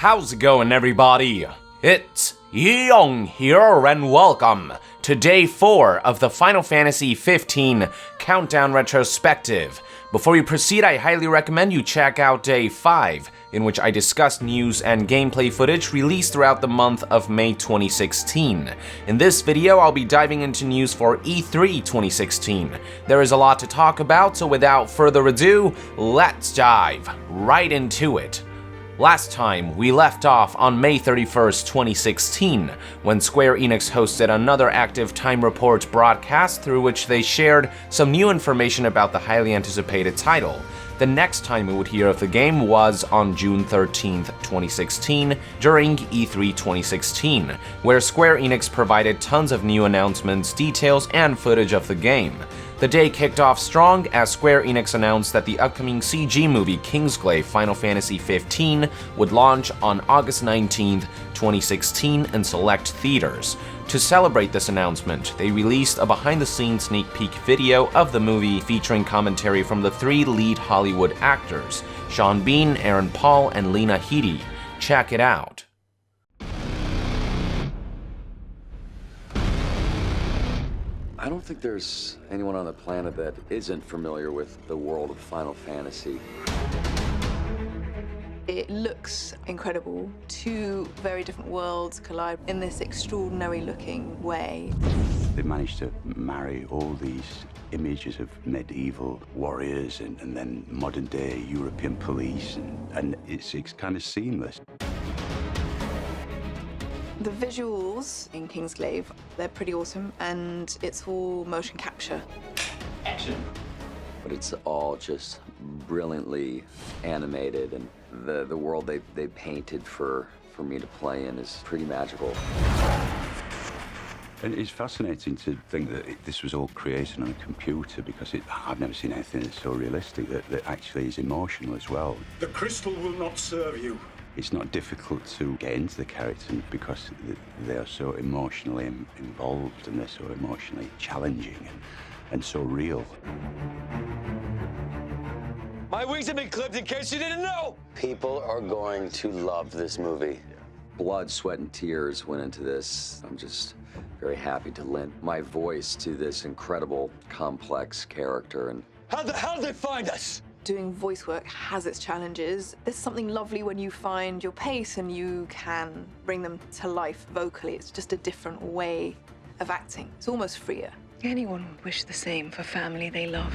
How's it going, everybody? It's Young here, and welcome to Day 4 of the Final Fantasy XV Countdown Retrospective. Before we proceed, I highly recommend you check out Day 5, in which I discuss news and gameplay footage released throughout the month of May 2016. In this video, I'll be diving into news for E3 2016. There is a lot to talk about, so without further ado, let's dive right into it. Last time, we left off on May 31st, 2016, when Square Enix hosted another active Time Report broadcast through which they shared some new information about the highly anticipated title. The next time we would hear of the game was on June 13th, 2016, during E3 2016, where Square Enix provided tons of new announcements, details, and footage of the game. The day kicked off strong as Square Enix announced that the upcoming CG movie Kingsglaive Final Fantasy XV would launch on August 19th, 2016 in select theaters. To celebrate this announcement, they released a behind-the-scenes sneak peek video of the movie featuring commentary from the three lead Hollywood actors, Sean Bean, Aaron Paul, and Lena Headey. Check it out. I don't think there's anyone on the planet that isn't familiar with the world of Final Fantasy. It looks incredible. Two very different worlds collide in this extraordinary looking way. They managed to marry all these images of medieval warriors and then modern day European police, and it's kind of seamless. The visuals in Kingsglaive, they're pretty awesome, and it's all motion capture. Action. But it's all just brilliantly animated, and the world they painted for me to play in is pretty magical. And it's fascinating to think that this was all created on a computer, because I've never seen anything that's so realistic that actually is emotional as well. The crystal will not serve you. It's not difficult to get into the character because they are so emotionally involved, and they're so emotionally challenging and so real. My wings have been clipped, in case you didn't know! People are going to love this movie. Blood, sweat, and tears went into this. I'm just very happy to lend my voice to this incredible, complex character. And How the hell did they find us? Doing voice work has its challenges. There's something lovely when you find your pace and you can bring them to life vocally. It's just a different way of acting. It's almost freer. Anyone would wish the same for family they love.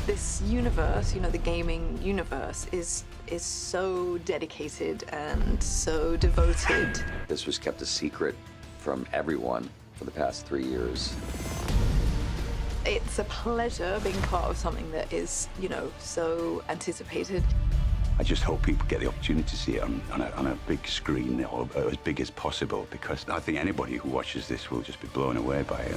This universe, the gaming universe, is so dedicated and so devoted. this was kept a secret from everyone for the past 3 years. It's a pleasure being part of something that is, so anticipated. I just hope people get the opportunity to see it on a big screen, or as big as possible, because I think anybody who watches this will just be blown away by it.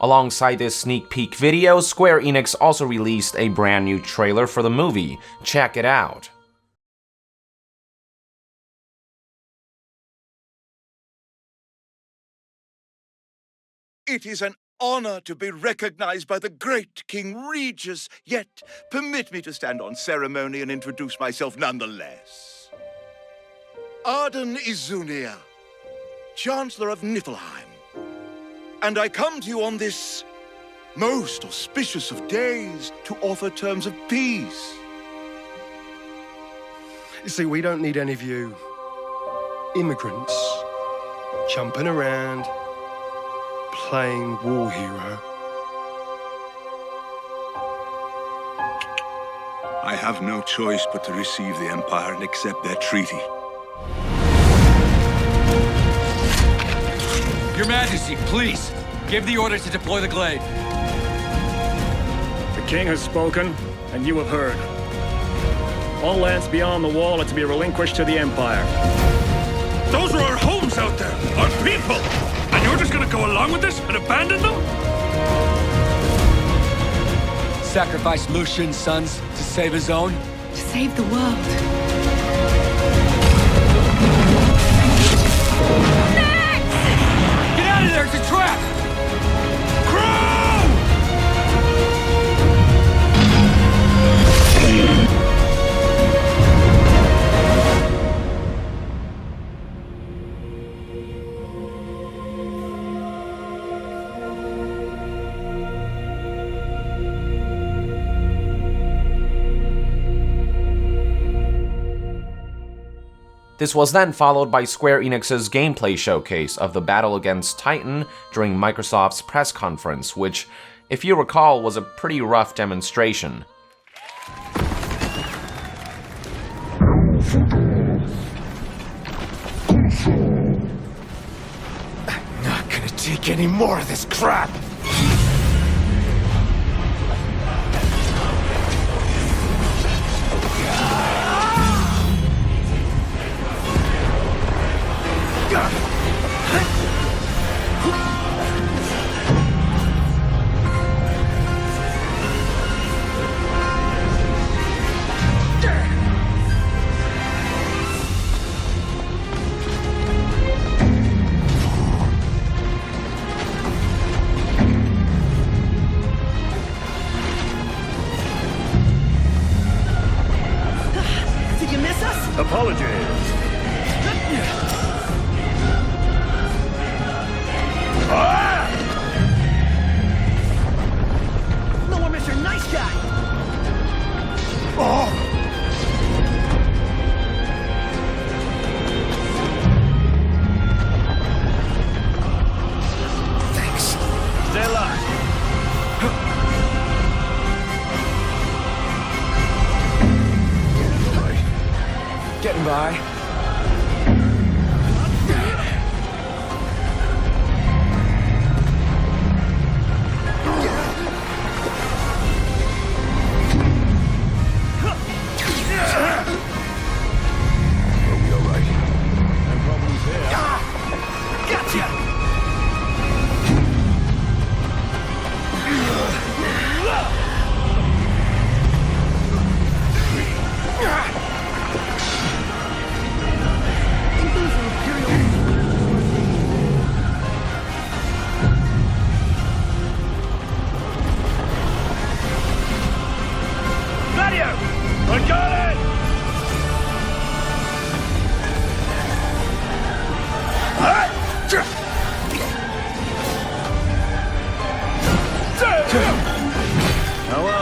Alongside this sneak peek video, Square Enix also released a brand new trailer for the movie. Check it out. It is an honor to be recognized by the great King Regis, yet permit me to stand on ceremony and introduce myself nonetheless. Arden Izunia, Chancellor of Niflheim. And I come to you on this most auspicious of days to offer terms of peace. You see, we don't need any of you immigrants jumping around, playing war hero. I have no choice but to receive the Empire and accept their treaty. Your Majesty, please, give the order to deploy the glaive. The king has spoken, and you have heard. All lands beyond the wall are to be relinquished to the Empire. Those are our homes out there, our people! And you're just gonna go along with this and abandon them? sacrifice Lucian's sons to save his own? To save the world. Get out of there, it's a trap! Crew! This was then followed by Square Enix's gameplay showcase of the battle against Titan during Microsoft's press conference, which, if you recall, was a pretty rough demonstration. I'm not gonna take any more of this crap! Did you miss us? Apologies. No one, Mr. Nice Guy! Thanks. Stay alive. Getting by. Are we all right? No problems here. Gotcha! Gladio! I got it! Hello.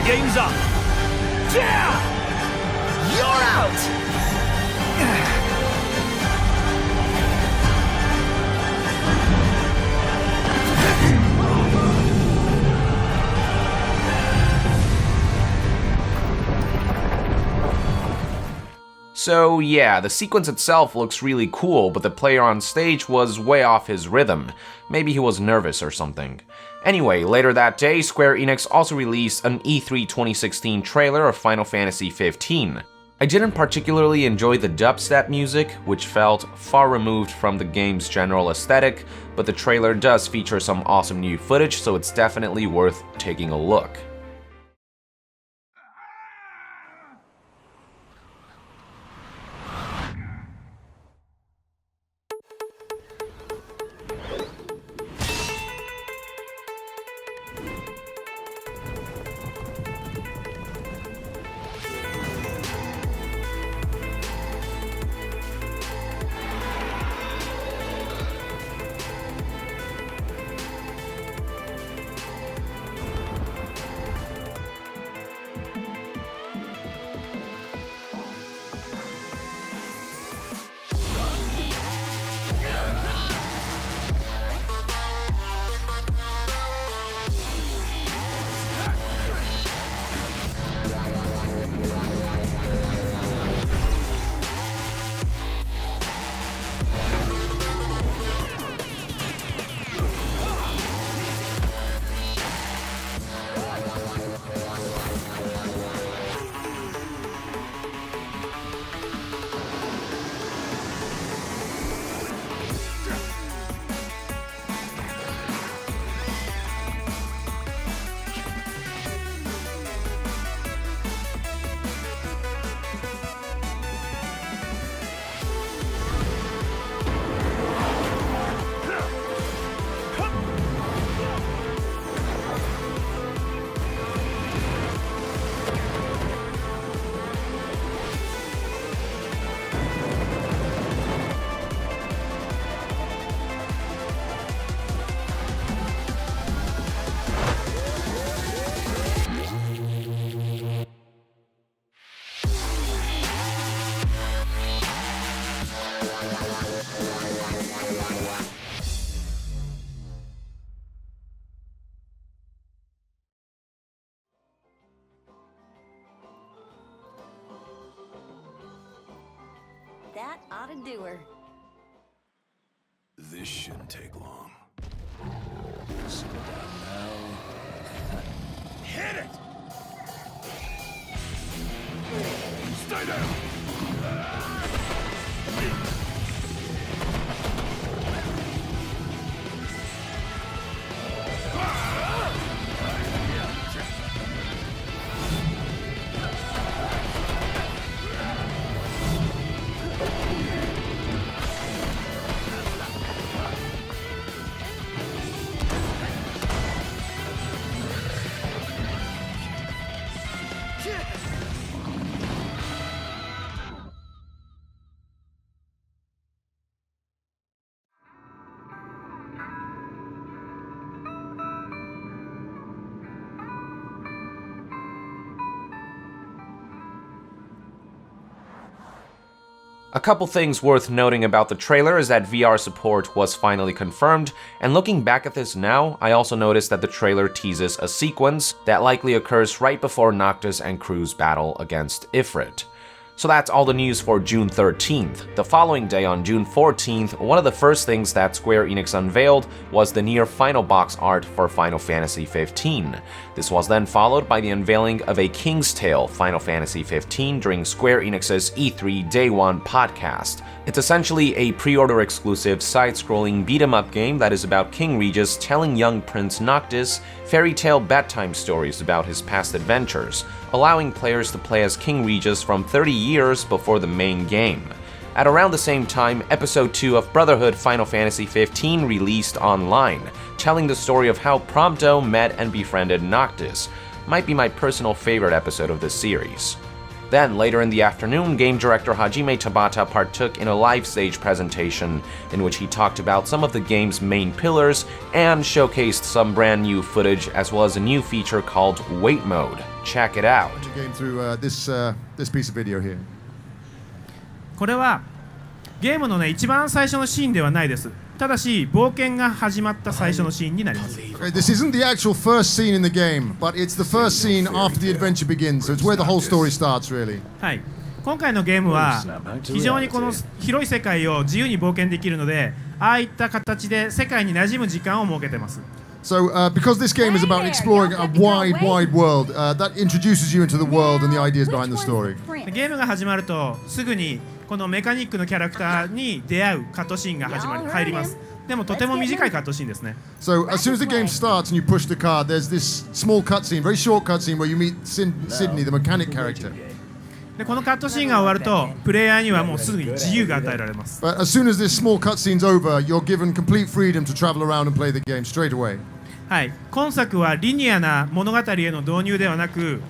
Game's up. You're out! So yeah, the sequence itself looks really cool, but the player on stage was way off his rhythm. Maybe he was nervous or something. Anyway, later that day, Square Enix also released an E3 2016 trailer of Final Fantasy XV. I didn't particularly enjoy the dubstep music, which felt far removed from the game's general aesthetic, but the trailer does feature some awesome new footage, so it's definitely worth taking a look. a doer. This shouldn't take long. Sit down now. Hit it! Stay down! A couple things worth noting about the trailer is that VR support was finally confirmed, and looking back at this now, I also noticed that the trailer teases a sequence that likely occurs right before Noctis and crew's battle against Ifrit. So that's all the news for June 13th. The following day, on June 14th, one of the first things that Square Enix unveiled was the near final box art for Final Fantasy XV. This was then followed by the unveiling of a King's Tale Final Fantasy XV during Square Enix's E3 Day 1 podcast. It's essentially a pre-order exclusive side-scrolling beat-em-up game that is about King Regis telling young Prince Noctis fairy tale bedtime stories about his past adventures, allowing players to play as King Regis from 30 years before the main game. At around the same time, Episode 2 of Brotherhood Final Fantasy XV released online, telling the story of how Prompto met and befriended Noctis. Might be my personal favorite episode of this series. Then, later in the afternoon, game director Hajime Tabata partook in a live stage presentation in which he talked about some of the game's main pillars and showcased some brand new footage as well as a new feature called Wait Mode. Check it out. Game through this piece of video here. これはゲームのね一番最初のシーンではないです。ただし冒険が始まった最初のシーンになります。This isn't the actual first scene in the game, but it's the first scene after the adventure begins. So it's where the whole story starts, really. はい。今回のゲームは非常にこの広い世界を自由に冒険できるので、ああいった形で世界に馴染む時間を設けてます。So, because this game is about exploring a wide world, that introduces you into the world and the ideas behind the story. ゲームが始まるとすぐにこのメカニックのキャラクターに出会うカットシーンが入ります。でもとても短いカットシーンですね。So, as soon as the game starts and you push the card, there's this small cutscene, very short cutscene, where you meet Sydney, the mechanic character. でこのカットシーンが終わるとプレイヤーにはもうすぐに自由が与えられます。But as soon as this small cutscene's over, you're given complete freedom to travel around and play the game straight away. はい、今作はリニアな物語への導入ではなく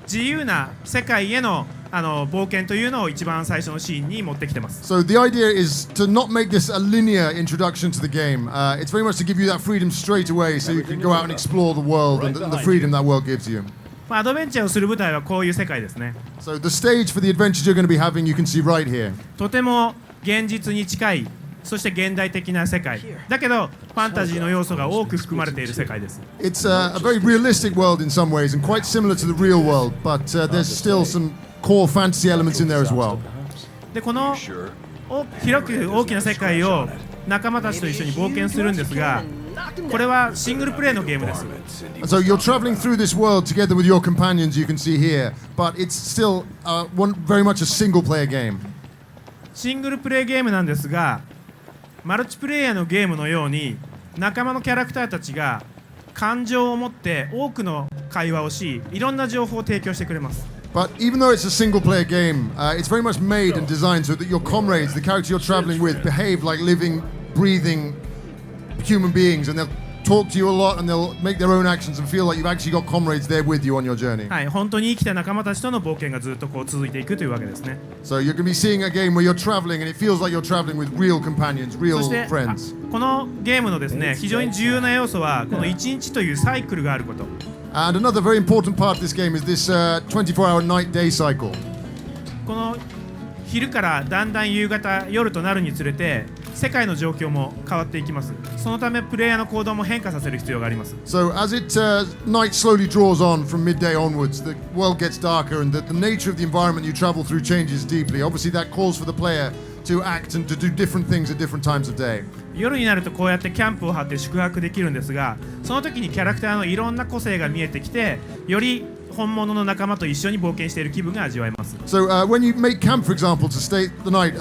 自由な世界への冒険というのを一番最初のシーンに持ってきてます。So the idea is to not make this a linear introduction to the game. It's very much to give you that freedom straight away, so you can go out and explore the world and the freedom that world gives you. アドベンチャーをする舞台はこういう世界ですね。So the stage for the adventures you're going to be having, you can see right here. とても現実に近い、そして現代的な世界。だけどファンタジーの要素が多く含まれている世界です。It's a very realistic world in some ways and quite similar to the real world, but there's still some core fantasy elements in there as well. でこの広く大きな世界を仲間たちと一緒に冒険するんですが、これはシングルプレイのゲームです。So you're traveling through this world together with your companions, you can see here, but it's still very much a single player game. シングルプレイゲームなんですが、マルチプレイヤーのゲームのように仲間のキャラクターたちが感情を持って多くの会話をし、いろんな情報を提供してくれます。But even though it's a single-player game, it's very much made and designed so that your comrades, the character you're traveling with, behave like living, breathing human beings, and they'll talk to you a lot, and they'll make their own actions and feel like you've actually got comrades there with you on your journey. はい、本当に生きた仲間たちとの冒険がずっとこう続いていくというわけですね。So you're going to be seeing a game where you're traveling, and it feels like you're traveling with real companions, real friends. このゲームのですね、非常に重要な要素はこの1日というサイクルがあること。And another very important part of this game is this 24-hour night-day cycle. この昼からだんだん夕方、夜となるにつれて世界の状況も変わっていきます。そのためプレイヤーの行動も変化させる必要があります。So as night slowly draws on from midday onwards, the world gets darker and the nature of the environment you travel through changes deeply. Obviously that calls for the player to act and to do different things at different times of day. 夜になるとこうやってキャンプを張って宿泊できるんですが、その時にキャラクターのいろんな個性が見えてきて、より本物の仲間と一緒に冒険している気分が味わえます。So when you make camp, for example, to stay the night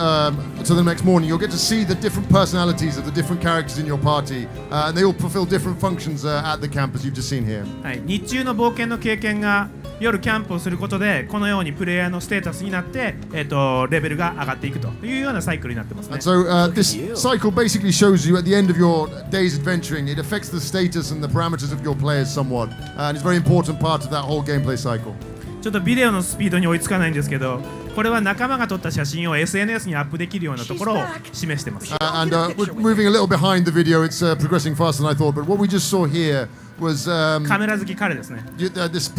to the next morning, you'll get to see the different personalities of the different characters in your party, and they all fulfill different functions at the camp, as you've just seen here. はい、日中の冒険の経験が夜キャンプをすることでこのようにプレイヤーのステータスになって、レベルが上がっていくというようなサイクルになってますね。And so this cycle basically shows you at the end of your day's adventuring, it affects the status and the parameters of your players somewhat, and it's a very important part of that whole gameplay cycle. ちょっとビデオのスピードに追いつかないんですけど、これは仲間が撮った写真を SNS にアップできるようなところを示してます。And we're moving a little behind the video. It's progressing faster than I thought. But what we just saw here was カメラ好き彼ですね。This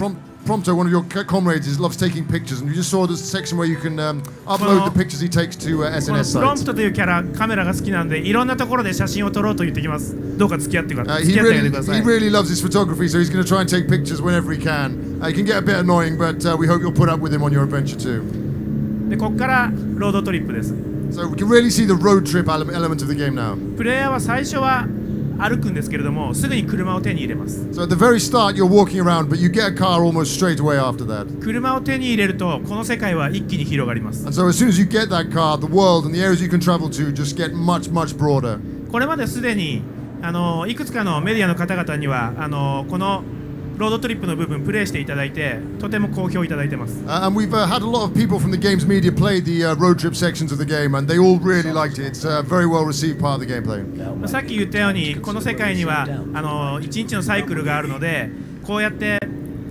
Prompto, one of your comrades, loves taking pictures, and you just saw this section where you can upload the pictures he takes to SNS プロン sites. プトというキャラ、カメラが好きなんで、いろんなところで写真を撮ろうと言ってきます。どうか付き合ってください。付 He き合ってあげてください。 really loves his photography, so he's going to try and take pictures whenever he can. He can get a bit annoying, but we hope you'll put up with him on your adventure too. で、ここからロードトリップです。So we can really see the road trip element of the game now. プレイヤーは最初は歩くんですけれども、すぐに車を手に入れます。So at the very start, you're walking around, but you get a car almost straight away after that. 車を手に入れると、この世界は一気に広がります。And so as soon as you get that car, the world and the areas you can travel to just get much, much broader. これまですでにいくつかのメディアの方々にはこのロードトリップの部分プレイしていただいて、とても好評いただいてます。And we've had a lot of people from the games media play the road trip sections of the game, and they all really liked it. It's a very well received part of the gameplay. さっき言ったように、この世界には1日のサイクルがあるので、こうやって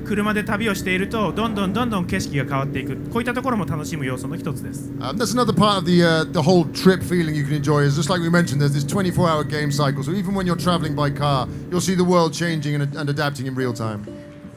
車で旅をしているとどんどん景色が変わっていく、こういったところも楽しむ要素の一つです。That's another part of the whole trip feeling you can enjoy. Is just like we mentioned, there's this 24-hour game cycle. So even when you're traveling by car, you'll see the world changing and adapting in real time.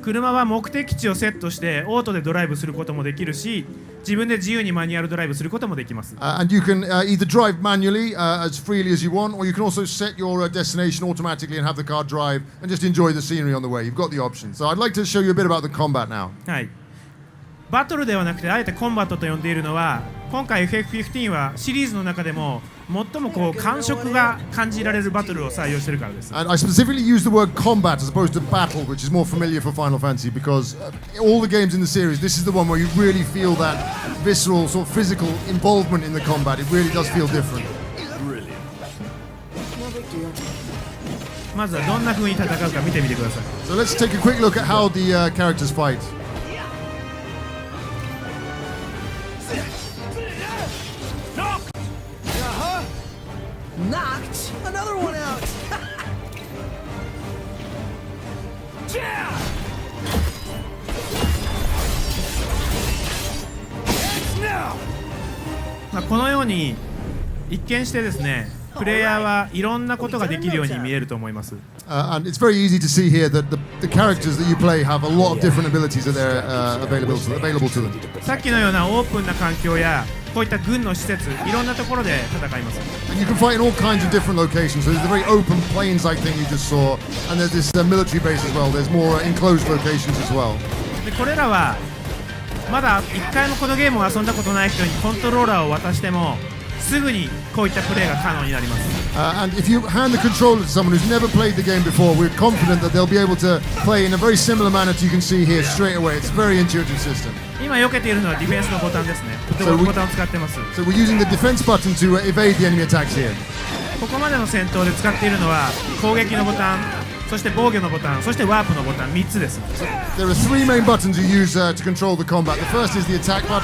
車は目的地をセットしてオートでドライブすることもできるし、自分で自由にマニュアルドライブすることもできます。And you can either drive manually as freely as you want, or you can also set your destination automatically and have the car drive and just enjoy the scenery on the way. You've got the option. So I'd like to show you a bit about the combat now. はい。バトルではなくてあえてコンバットと呼んでいるのは、今回 FF15 はシリーズの中でも最も感触が感じられるバトルを採用しているからです。And I specifically use the word combat as opposed to battle, which is more familiar for Final Fantasy, because all the games in the series, this is the one where you really feel that visceral, sort of physical involvement in the combat. It really does feel different. まずはどんな風に戦うか見てみてください。So let's take a quick look at how the characters fight. Knocked another one out. Now. このように一見してですね、プレイヤーはいろんなことができるように見えると思います。And it's very easy to see here that the characters that you play have a lot of different abilities that they're available to them. さっきのようなオープンな環境やこういった軍の施設、いろんなところで戦います。And you can fight in all kinds of different locations. So there's the very open plains-like thing you just saw, and there's this military base as well. There's more enclosed locations as well. でこれらはまだ一回もこのゲームを遊んだことない人にコントローラーを渡してもすぐにこういったプレーが可能になります。And if you hand the controller to someone who's never played the game before, we're confident that they'll be able to play in a very similar manner to you can see here straight away. It's a very intuitive system. 今避けているのはディフェンスのボタンですね。ボタンを使ってます。So we're using the defense button to evade the enemy attacks here. ここまでの戦闘で使っているのは攻撃のボタン、そして防御のボタン、そしてワープのボタン3つです。There are three main buttons you use to control the combat. The first is the attack button.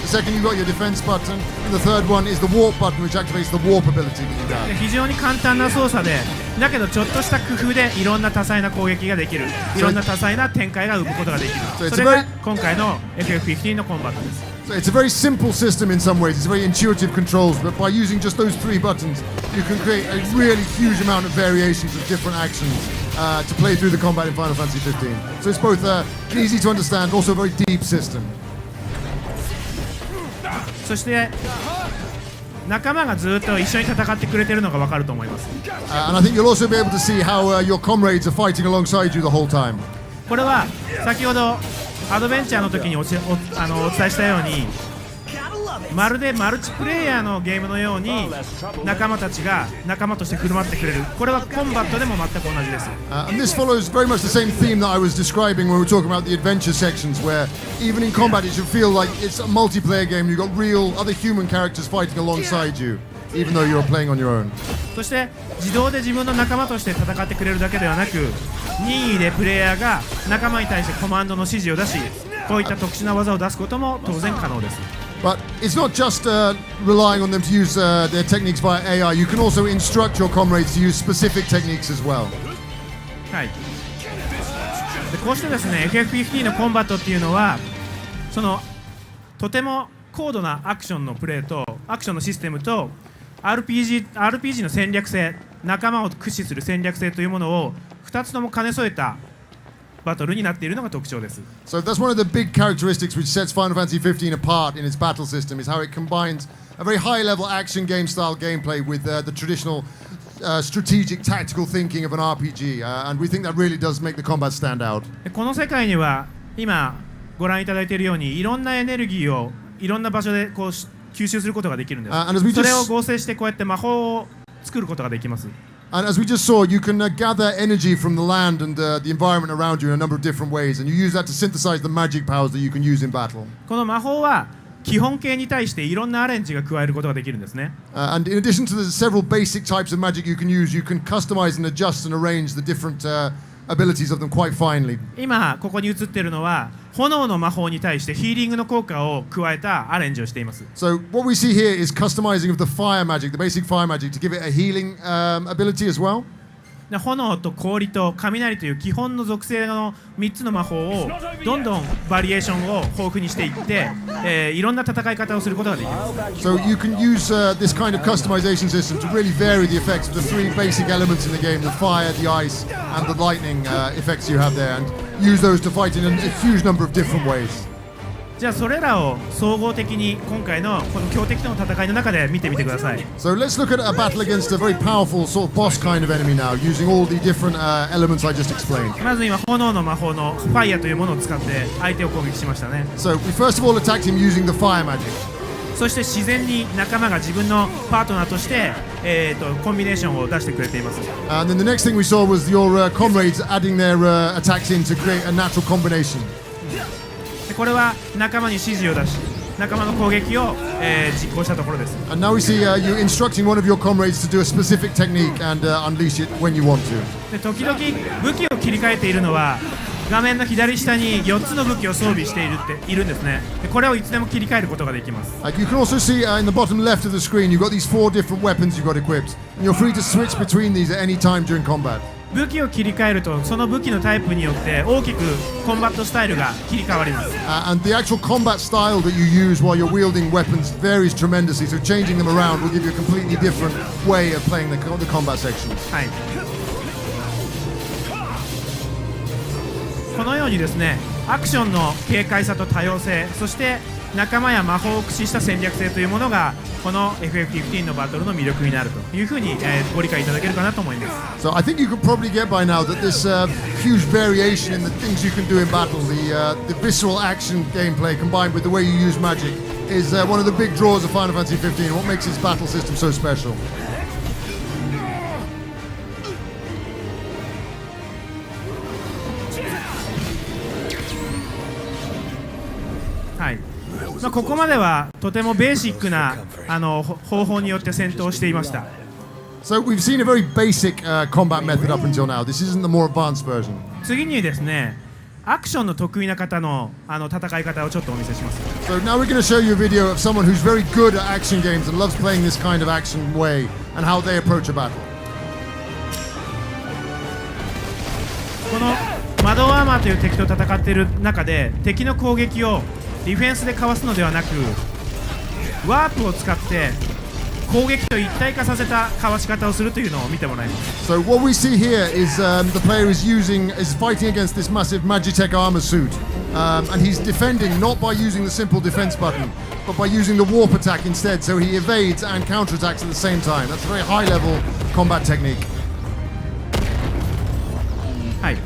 The second, you've got your defense button. And the third one is the warp button, which activates the warp ability that you have. 非常に簡単な操作で、だけどちょっとした工夫でいろんな多彩な攻撃ができる、いろんな多彩な展開が生むことができる。それが今回の FF15 のコンバットです。So it's a very simple system in some ways. It's very intuitive controls, but by using just those three buttons, you can create a really huge amount of variations of different actions to play through the combat in Final Fantasy 15. So it's both easy to understand, also a very deep system. そして仲間がずっと一緒に戦ってくれているのが分かると思います。And I think you'll also be able to see how your comrades are fighting alongside you the whole time. これは先ほどアドベンチャーの時にお伝えしたようにまるでマルチプレイヤーのゲームのように仲間たちが仲間として振る舞ってくれる。これはコンバットでも全く同じです。And this follows very much the same theme that I was describing when we were talking about the adventure sections, where even in combat it should feel like it's a multiplayer game. You've got real other human characters fighting alongside you, even though you're playing on your own. そして自動で自分の仲間として戦ってくれるだけではなく、任意でプレイヤーが仲間に対してコマンドの指示を出し、こういった特殊な技を出すことも当然可能です。But it's not just relying on them to use their techniques via AI. You can also instruct your comrades to use specific techniques as well. はい。でこうしてですね、FF15 のコンバットっていうのは、そのとても高度なアクションのプレイとアクションのシステムと RPG の戦略性、仲間を駆使する戦略性というものを2つとも兼ね添えたバトルになっているのが特徴です。So that's one of the big characteristics which sets Final Fantasy 15 apart in its battle system, is how it combines a very high-level action game style gameplay with the traditional strategic tactical thinking of an RPG, and we think that really does make the combat stand out. この世界には今ご覧いただいているようにいろんなエネルギーをいろんな場所でこう吸収することができるんです。それを合成してこうやって魔法を作ることができます。And as we just saw, you can gather energy from the land and the environment around you in a number of different ways, and you use that to synthesize the magic powers that you can use in battle. この魔法は基本形に対していろんなアレンジが加えることができるんですね。And in addition to the several basic types of magic you can use, you can customize and adjust and arrange the different abilities of them quite finely. 今ここに映っているのは炎の魔法に対してヒーリングの効果を加えたアレンジをしています。So what we see here is customizing of the fire magic, the basic fire magic, to give it a healing ability as well. 炎と氷と雷という基本の属性の3つの魔法をどんどんバリエーションを豊富にしていって、いろんな戦い方をすることができます。So you can use this kind of customization system to really vary the effects of the three basic elements in the game: the fire, the ice, and the lightning effects you have there, and use those to fight in a huge number of different ways. じゃあそれらを総合的に今回のこの強敵との戦いの中で見てみてください。So let's look at a battle against a very powerful sort of boss kind of enemy now, using all the different elements I just explained. まず今炎の魔法のファイアというものを使って相手を攻撃しましたね。So we first of all attacked him using the fire magic. そして自然に仲間が自分のパートナーとして、コンビネーションを出してくれています。And then the next thing we saw was your comrades adding their attacks in to create a natural combination. これは仲間に指示を出し、仲間の攻撃を、実行したところです。And now we see you instructing one of your comrades to do a specific technique and unleash it when you want to. で時々武器を切り替えているのは画面の左下に4つの武器を装備しているんですね。でこれをいつでも切り替えることができます。You can also see in the bottom left of the screen you've got these 4 different weapons you've got equipped, and you're free to switch between these at any time during combat. 武器を切り替えるとその武器のタイプによって大きくコンバットスタイルが切り替わります。And the actual combat style that you use while you're wielding weapons varies tremendously, so changing them around will give you a completely different way of playing the combat sections. はい。このようにですね、アクションの軽快さと多様性、そして仲間や魔法を駆使した戦略性というものがこの FF15 のバトルの魅力になるというふうに、ご理解いただけるかなと思います。So I think you could probably get by now that this huge variation in the things you can do in battle, the visceral action gameplay combined with the way you use magic, is one of the big draws of Final Fantasy 15. What makes its battle system so special? はい。ここまではとてもベーシックな方法によって戦闘をしていました。So we've seen a very basic combat method up until now. This isn't the more advanced version. 次にですね、アクションの得意な方の戦い方をちょっとお見せします。So now we're going to show you a video of someone who's very good at action games and loves playing this kind of action way and how they approach a battle. このマドアーマーという敵と戦っている中で敵の攻撃をディフェンスでかわすのではなくワープを使って攻撃と一体化させたかわし方をするというのを見てもらいます。 So what we see here is the player is fighting against this massive Magitech armor suit, and he's defending not by using the simple defense button but by using the warp attack instead, so he evades and counterattacks at the same time. That's a very high level combat technique. はい。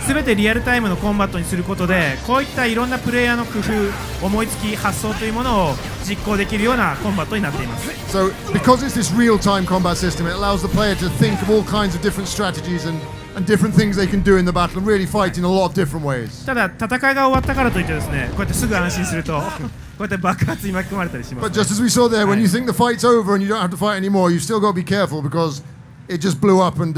全てリアルタイムのコンバットにすることで、こういったいろんなプレイヤーの工夫、思いつき、発想というものを実行できるようなコンバットになっています。 So, because it's this real-time combat system, it allows the player to think of all kinds of different strategies and different things they can do in the battle and really fight in a lot of different ways. ただ戦いが終わったからといってですね、こうやってすぐ安心するとこうやって爆発に巻き込まれたりします、 But just as we saw there, when you think the fight's over and you don't have to fight anymore, you still got to be careful because it just blew up and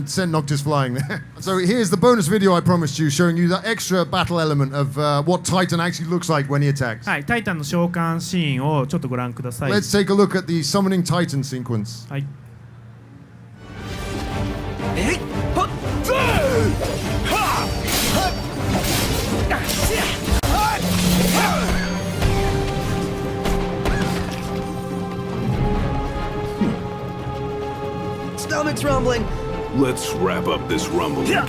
sent Noctis flying there. So here's the bonus video I promised you, showing you that extra battle element of what Titan actually looks like when he attacks. はい、タイタンの召喚シーンをちょっとご覧ください。 Let's take a look at the summoning Titan sequence. はい。 Stomach's rumbling. Let's wrap up this rumble again.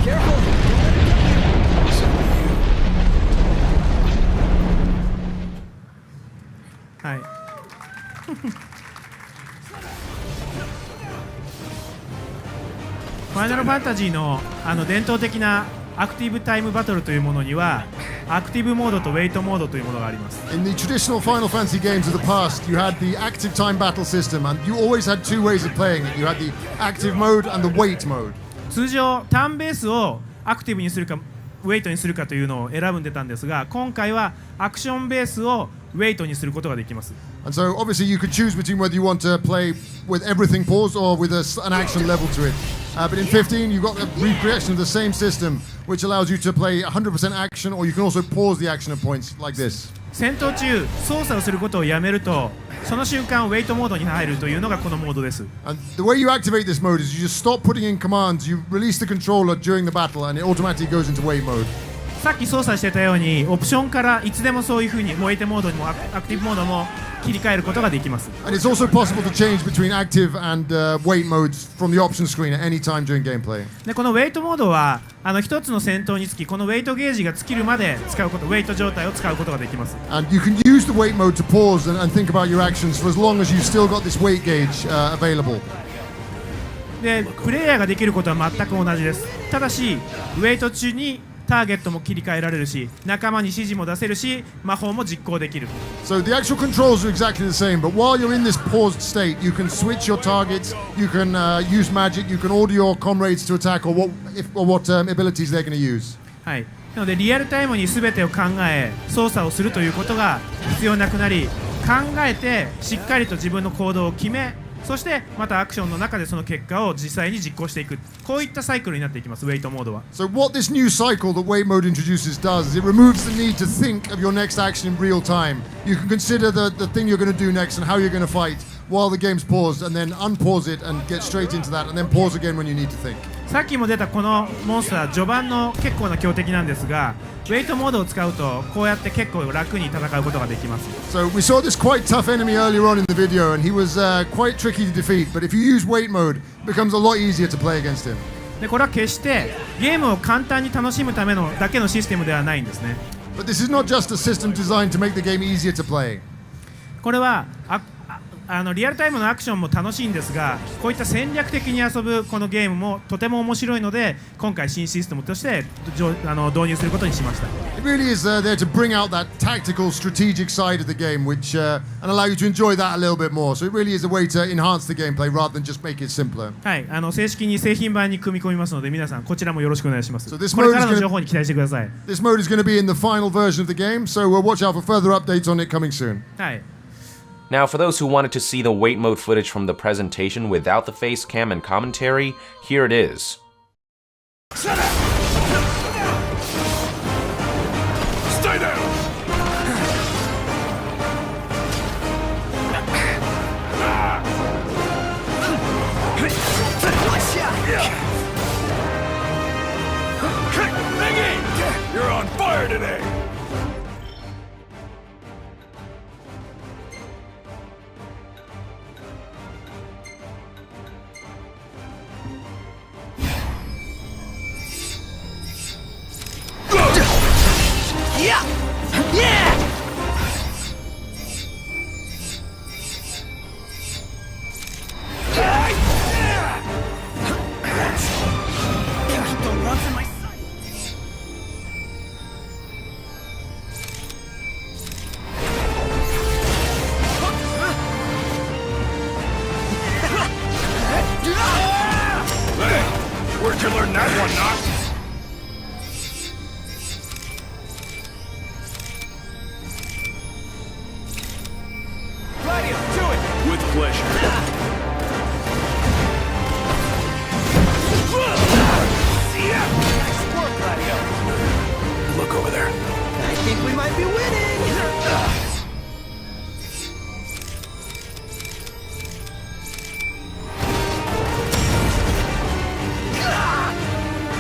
Careful. はい。ファイナルファンタジーの伝統的なアクティブタイムバトルというものにはアクティブモードとウェイトモードというものがあります。 In the traditional Final Fantasy games of the past, you had the active time battle system, and you always had two ways of playing it. You had the active mode and the wait mode. 通常ターンベースをアクティブにするかウェイトにするかというのを選ぶんでたんですが、今回はアクションベースをウェイトにすることができます。 And so obviously you could choose between whether you want to play with everything paused or with an action level to it. But in 15 you've got the recreation of the same system, which allows you to play 100% action, or you can also pause the action at points like this. 戦闘中操作をすることをやめるとその瞬間ウェイトモードに入るというのがこのモードです。 And the way you activate this mode is you just stop putting in commands, you release the controller during the battle, and it automatically goes into wait mode. さっき操作してたようにオプションからいつでもそういう風にウェイトモードにもアクティブモードも切り替えることができます。 And it's also possible to change between active and wait modes from the option screen at any time during gameplay. でこのウェイトモードは一つの戦闘につきこのウェイトゲージが尽きるまで使うこと、ウェイト状態を使うことができます。 And you can use the wait mode to pause and think about your actions for as long as you've still got this wait gauge available. でプレイヤーができることは全く同じです。ただしウェイト中にターゲットも切り替えられるし、仲間に指示も出せるし、魔法も実行できる。 So the actual controls are exactly the same, but while you're in this paused state, you can switch your targets, you can use magic, you can order your comrades to attack or what abilities they're going to use. はい。なのでリアルタイムに全てを考え操作をするということが必要なくなり、考えてしっかりと自分の行動を決め、そしてまたアクションの中でその結果を実際に実行していく、こういったサイクルになっていきます、ウェイトモードは。 So what this new cycle that wait mode introduces does is it removes the need to think of your next action in real time. You can consider the thing you're going to do next and how you're going to fight while the game's paused, and then unpause it and get straight into that, and then pause again when you need to think. さっきも出たこのモンスター序盤の結構な強敵なんですが、ウェイトモードを使うとこうやって結構楽に戦うことができます。 So we saw this quite tough enemy earlier on in the video, and he was quite tricky to defeat, but if you use wait mode, it becomes a lot easier to play against him. でこれは決してゲームを簡単に楽しむためのだけのシステムではないんですね。 But this is not just a system designed to make the game easier to play. これはリアルタイムのアクションも楽しいんですが、こういった戦略的に遊ぶこのゲームもとても面白いので、今回新システムとして導入することにしました。 It really is there to bring out that tactical, strategic side of the game, which and allow you to enjoy that a little bit more. So it really is a way to enhance the gameplay rather than just make it simpler. はい、正式に製品版に組み込みますので、皆さんこちらもよろしくお願いします。So this これからの情報に期待してください。This mode is going to be in the final version of the game, so we'll watch out for further updates on it coming soon. はい。 Now, for those who wanted to see the wait mode footage from the presentation without the face cam and commentary, here it is. Stay down! Biggie! You're on fire today! Yeah! Yeah! Can't keep the runs in my sight. Hey, where'd you learn that one, Knox? With pleasure. Nice work, Gladio. Look over there. I think we might be winning.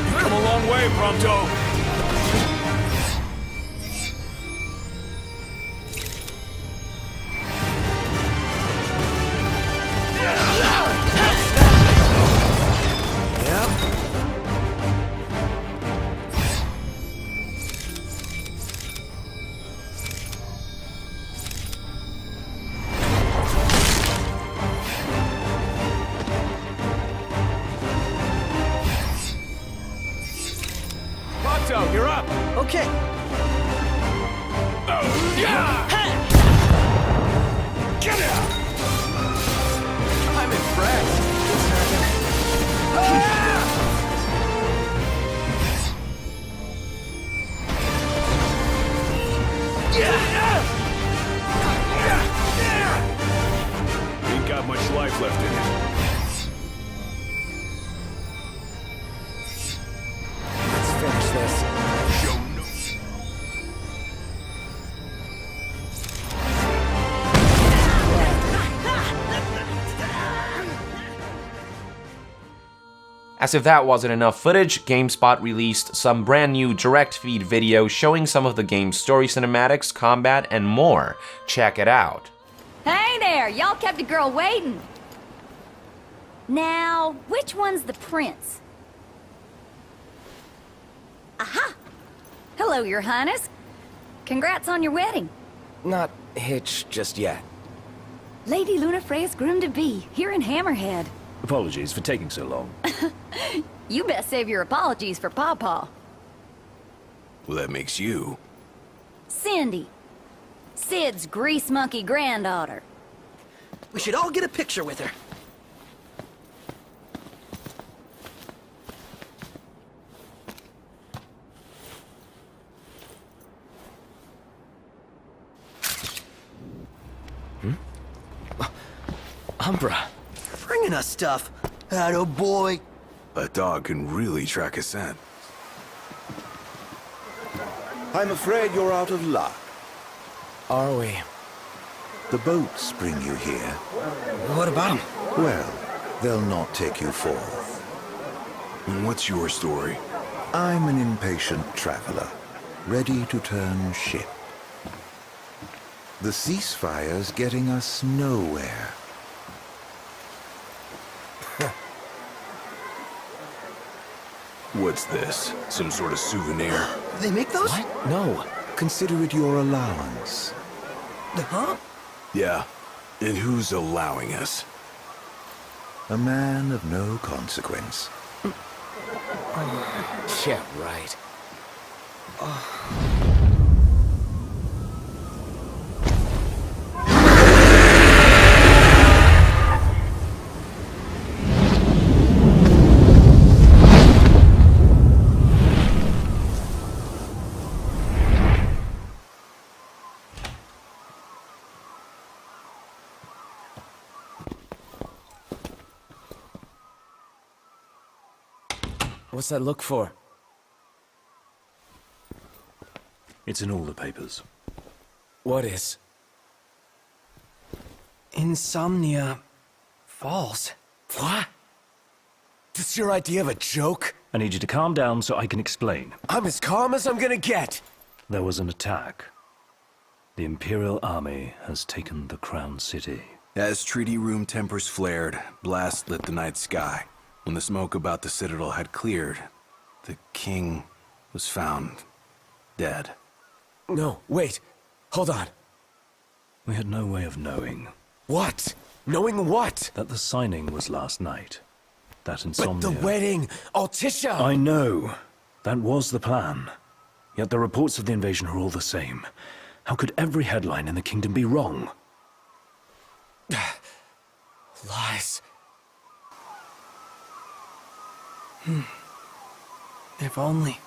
You've come a long way, Prompto. Prompto, you're up. Okay. Get out! I'm impressed. Ain't got much life left in you. Let's finish this. Show no. As if that wasn't enough footage, GameSpot released some brand new direct feed video showing some of the game's story cinematics, combat, and more. Check it out. Hey there, y'all kept a girl waiting. Now, which one's the prince? Aha! Hello, Your Highness. Congrats on your wedding. Not hitched just yet. Lady Lunafreya's groom-to-be, here in Hammerhead. Apologies for taking so long. You best save your apologies for Pawpaw. Well, that makes you. Cindy. Sid's grease monkey granddaughter. We should all get a picture with her. Umbra. Bringing us stuff. Atta boy. A dog can really track a scent. I'm afraid you're out of luck. Are we? The boats bring you here. What about them? Well, they'll not take you forth. And what's your story? I'm an impatient traveler, ready to turn ship. The ceasefire's getting us nowhere. What's this? Some sort of souvenir? They make those? What? No. Consider it your allowance. Huh? Yeah. And who's allowing us? A man of no consequence. Yeah, right. What's that look for? It's in all the papers. What is? Insomnia Falls. What? This your idea of a joke? I need you to calm down so I can explain. I'm as calm as I'm gonna get. There was an attack. The Imperial Army has taken the Crown City. As treaty room tempers flared, blast lit the night sky. When the smoke about the Citadel had cleared, the king was found dead. No, wait. Hold on. We had no way of knowing. What? Knowing what? That the signing was last night. That insomnia... But the wedding! Altisha! I know. That was the plan. Yet the reports of the invasion are all the same. How could every headline in the kingdom be wrong? Lies. If only.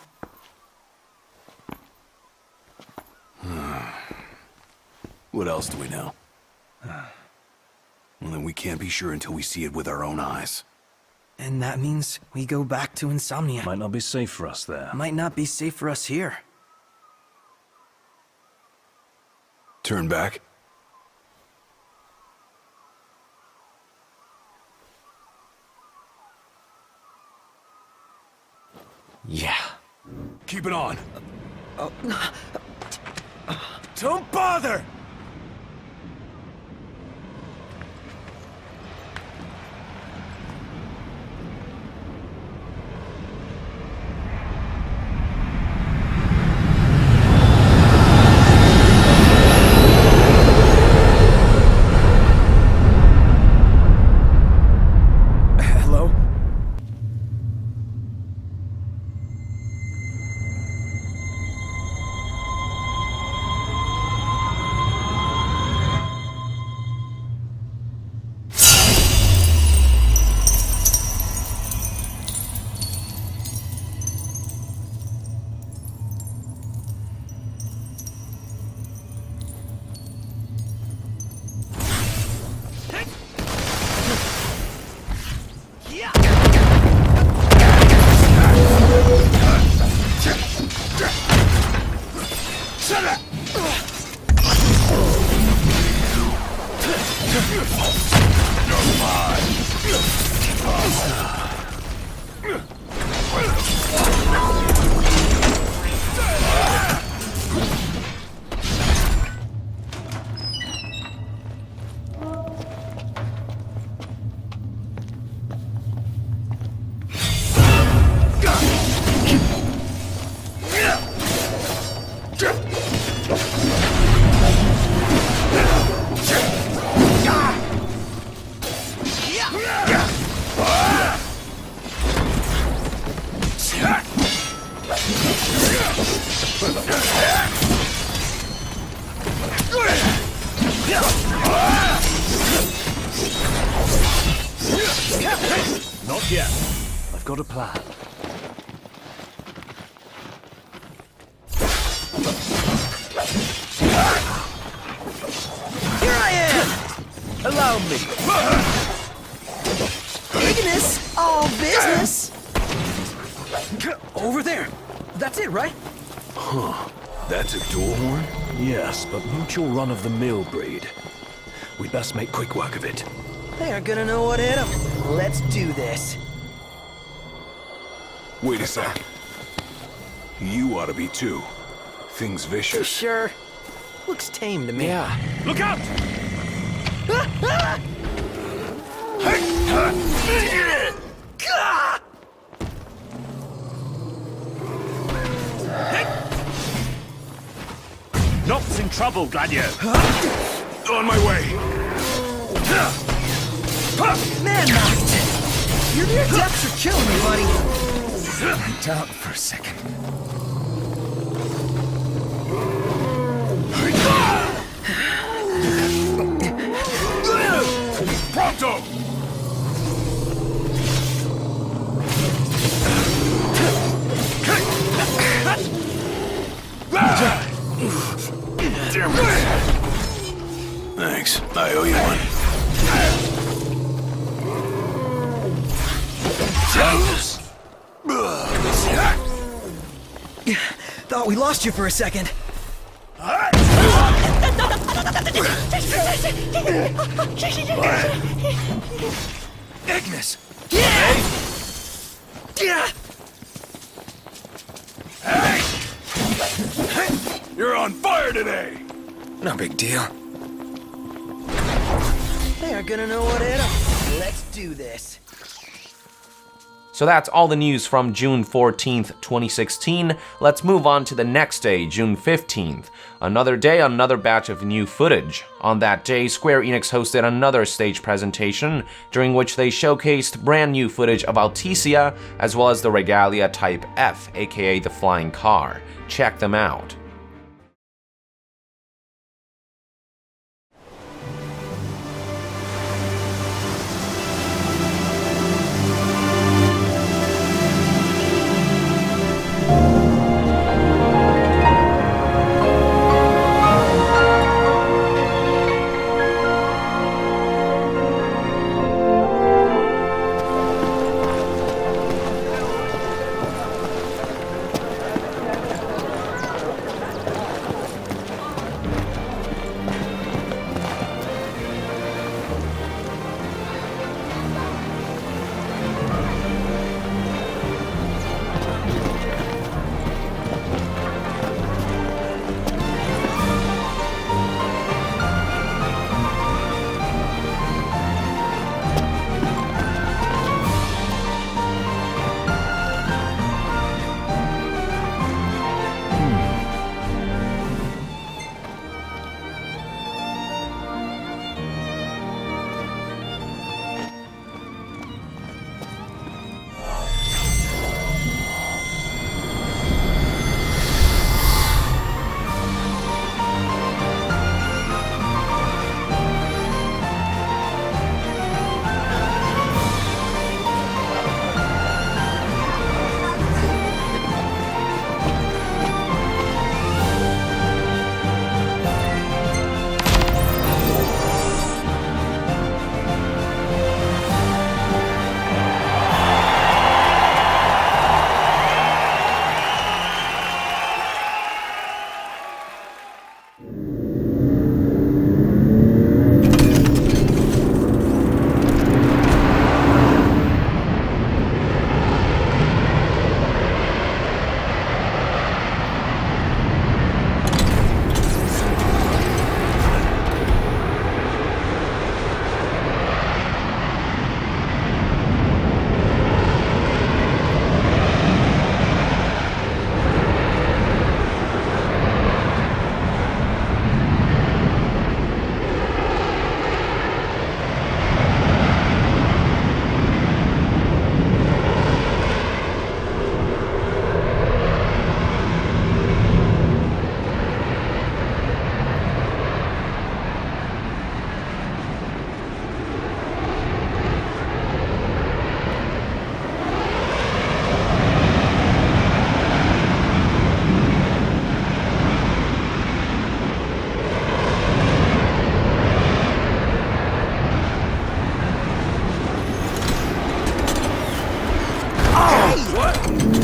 What else do we know? Well, then we can't be sure until we see it with our own eyes. And that means we go back to Insomnia. Might not be safe for us there. Might not be safe for us here. Turn back? Yeah. Keep it on. Don't bother! Not yet. I've got a plan. Here I am! Allow me. Ignis, all business. Over there. That's it, right? Huh. That's a door horn? Yes, but mutual run-of-the-mill breed. We'd best make quick work of it. They aren't gonna know what hit them. Let's do this. Wait a sec. You ought to be too. Thing's vicious. Sure. Looks tame to me. Yeah. Look out! Nott's in trouble, Gladio. On my way. Man knocked. Your near depths are killing me, buddy. Down for a second. Pronto! Thanks. I owe you one. Thought we lost you for a second. Ignis! Yeah! You're on fire today! No big deal. They aren't gonna know what hit 'em. Let's do this. So that's all the news from June 14th, 2016. Let's move on to the next day, June 15th. Another day, another batch of new footage. On that day, Square Enix hosted another stage presentation, during which they showcased brand new footage of Alticia, as well as the Regalia Type F, aka the flying car. Check them out.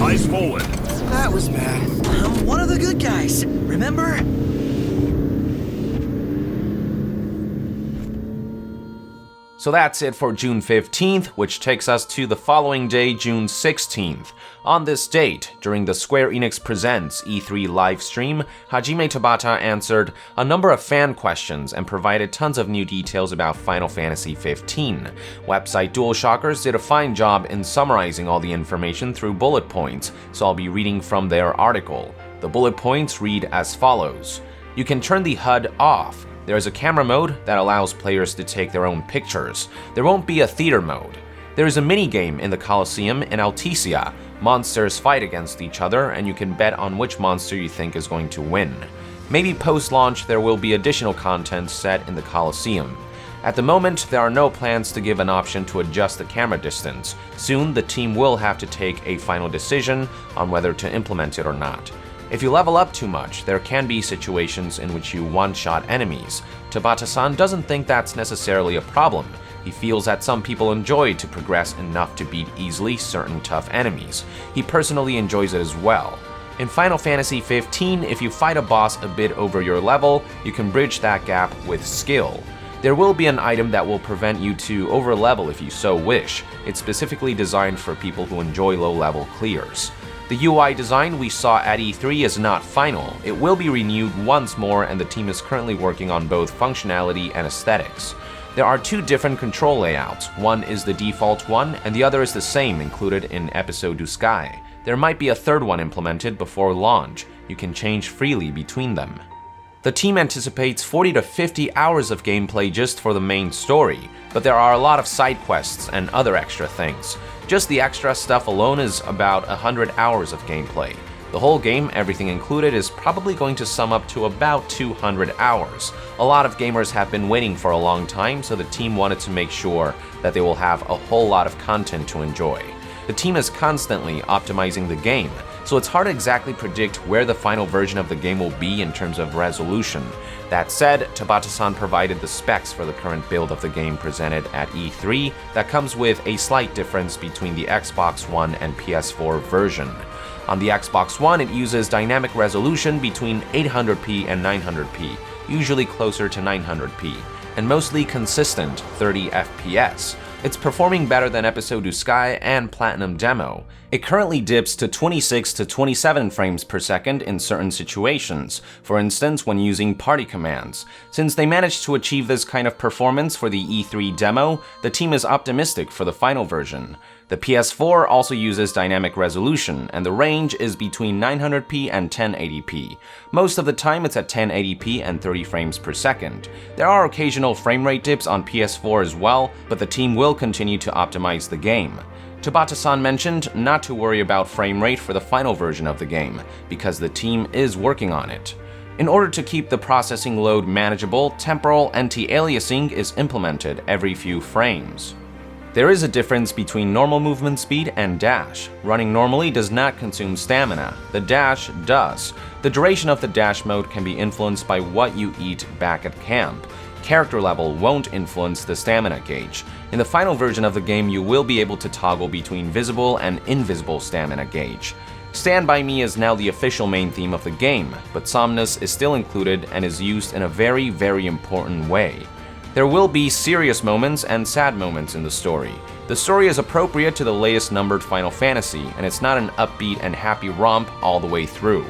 Eyes forward. That was bad. I'm one of the good guys, remember? So that's it for June 15th, which takes us to the following day, June 16th. On this date, during the Square Enix Presents E3 live stream, Hajime Tabata answered a number of fan questions and provided tons of new details about Final Fantasy XV. Website DualShockers did a fine job in summarizing all the information through bullet points, so I'll be reading from their article. The bullet points read as follows. You can turn the HUD off. There is a camera mode that allows players to take their own pictures. There won't be a theater mode. There is a minigame in the Colosseum in Alticia. Monsters fight against each other, and you can bet on which monster you think is going to win. Maybe post-launch there will be additional content set in the Colosseum. At the moment, there are no plans to give an option to adjust the camera distance. Soon, the team will have to take a final decision on whether to implement it or not. If you level up too much, there can be situations in which you one-shot enemies. Tabata-san doesn't think that's necessarily a problem. He feels that some people enjoy to progress enough to beat easily certain tough enemies. He personally enjoys it as well. In Final Fantasy XV, if you fight a boss a bit over your level, you can bridge that gap with skill. There will be an item that will prevent you to overlevel if you so wish. It's specifically designed for people who enjoy low-level clears. The UI design we saw at E3 is not final. It will be renewed once more, and the team is currently working on both functionality and aesthetics. There are two different control layouts. One is the default one, and the other is the same included in Episode du Sky. There might be a third one implemented before launch. You can change freely between them. The team anticipates 40 to 50 hours of gameplay just for the main story, but there are a lot of side quests and other extra things. Just the extra stuff alone is about 100 hours of gameplay. The whole game, everything included, is probably going to sum up to about 200 hours. A lot of gamers have been waiting for a long time, so the team wanted to make sure that they will have a whole lot of content to enjoy. The team is constantly optimizing the game, so it's hard to exactly predict where the final version of the game will be in terms of resolution. That said, Tabata-san provided the specs for the current build of the game presented at E3 that comes with a slight difference between the Xbox One and PS4 version. On the Xbox One, it uses dynamic resolution between 800p and 900p, usually closer to 900p, and mostly consistent 30 FPS. It's performing better than Episode du Sky and Platinum Demo. It currently dips to 26 to 27 frames per second in certain situations, for instance when using party commands. Since they managed to achieve this kind of performance for the E3 demo, the team is optimistic for the final version. The PS4 also uses dynamic resolution, and the range is between 900p and 1080p. Most of the time it's at 1080p and 30 frames per second. There are occasional frame rate dips on PS4 as well, but the team will continue to optimize the game. Tabata-san mentioned not to worry about frame rate for the final version of the game, because the team is working on it. In order to keep the processing load manageable, temporal anti-aliasing is implemented every few frames. There is a difference between normal movement speed and dash. Running normally does not consume stamina. The dash does. The duration of the dash mode can be influenced by what you eat back at camp. Character level won't influence the stamina gauge. In the final version of the game, you will be able to toggle between visible and invisible stamina gauge. Stand By Me is now the official main theme of the game, but Somnus is still included and is used in a very, very important way. There will be serious moments and sad moments in the story. The story is appropriate to the latest numbered Final Fantasy, and it's not an upbeat and happy romp all the way through.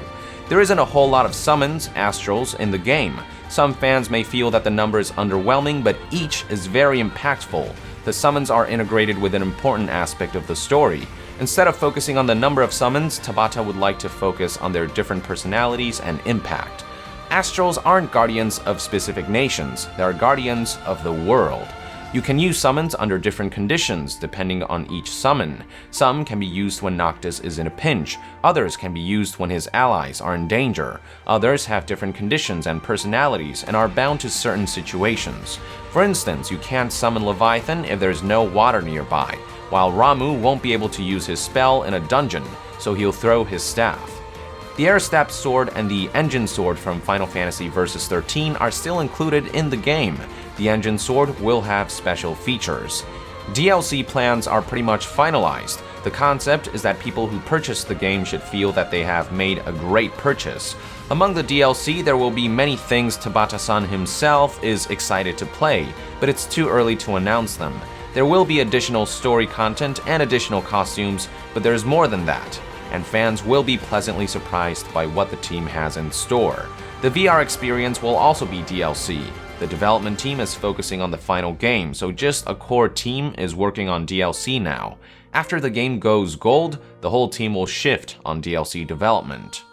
There isn't a whole lot of summons, astrals, in the game. Some fans may feel that the number is underwhelming, but each is very impactful. The summons are integrated with an important aspect of the story. Instead of focusing on the number of summons, Tabata would like to focus on their different personalities and impact. Astrals aren't guardians of specific nations, they are guardians of the world. You can use summons under different conditions depending on each summon. Some can be used when Noctis is in a pinch, others can be used when his allies are in danger. Others have different conditions and personalities and are bound to certain situations. For instance, you can't summon Leviathan if there's no water nearby, while Ramu won't be able to use his spell in a dungeon, so he'll throw his staff. The Air Step Sword and the Engine Sword from Final Fantasy Versus 13 are still included in the game. The Engine Sword will have special features. DLC plans are pretty much finalized. The concept is that people who purchase the game should feel that they have made a great purchase. Among the DLC, there will be many things Tabata-san himself is excited to play, but it's too early to announce them. There will be additional story content and additional costumes, but there's more than that, and fans will be pleasantly surprised by what the team has in store. The VR experience will also be DLC. The development team is focusing on the final game, so just a core team is working on DLC now. After the game goes gold, the whole team will shift on DLC development.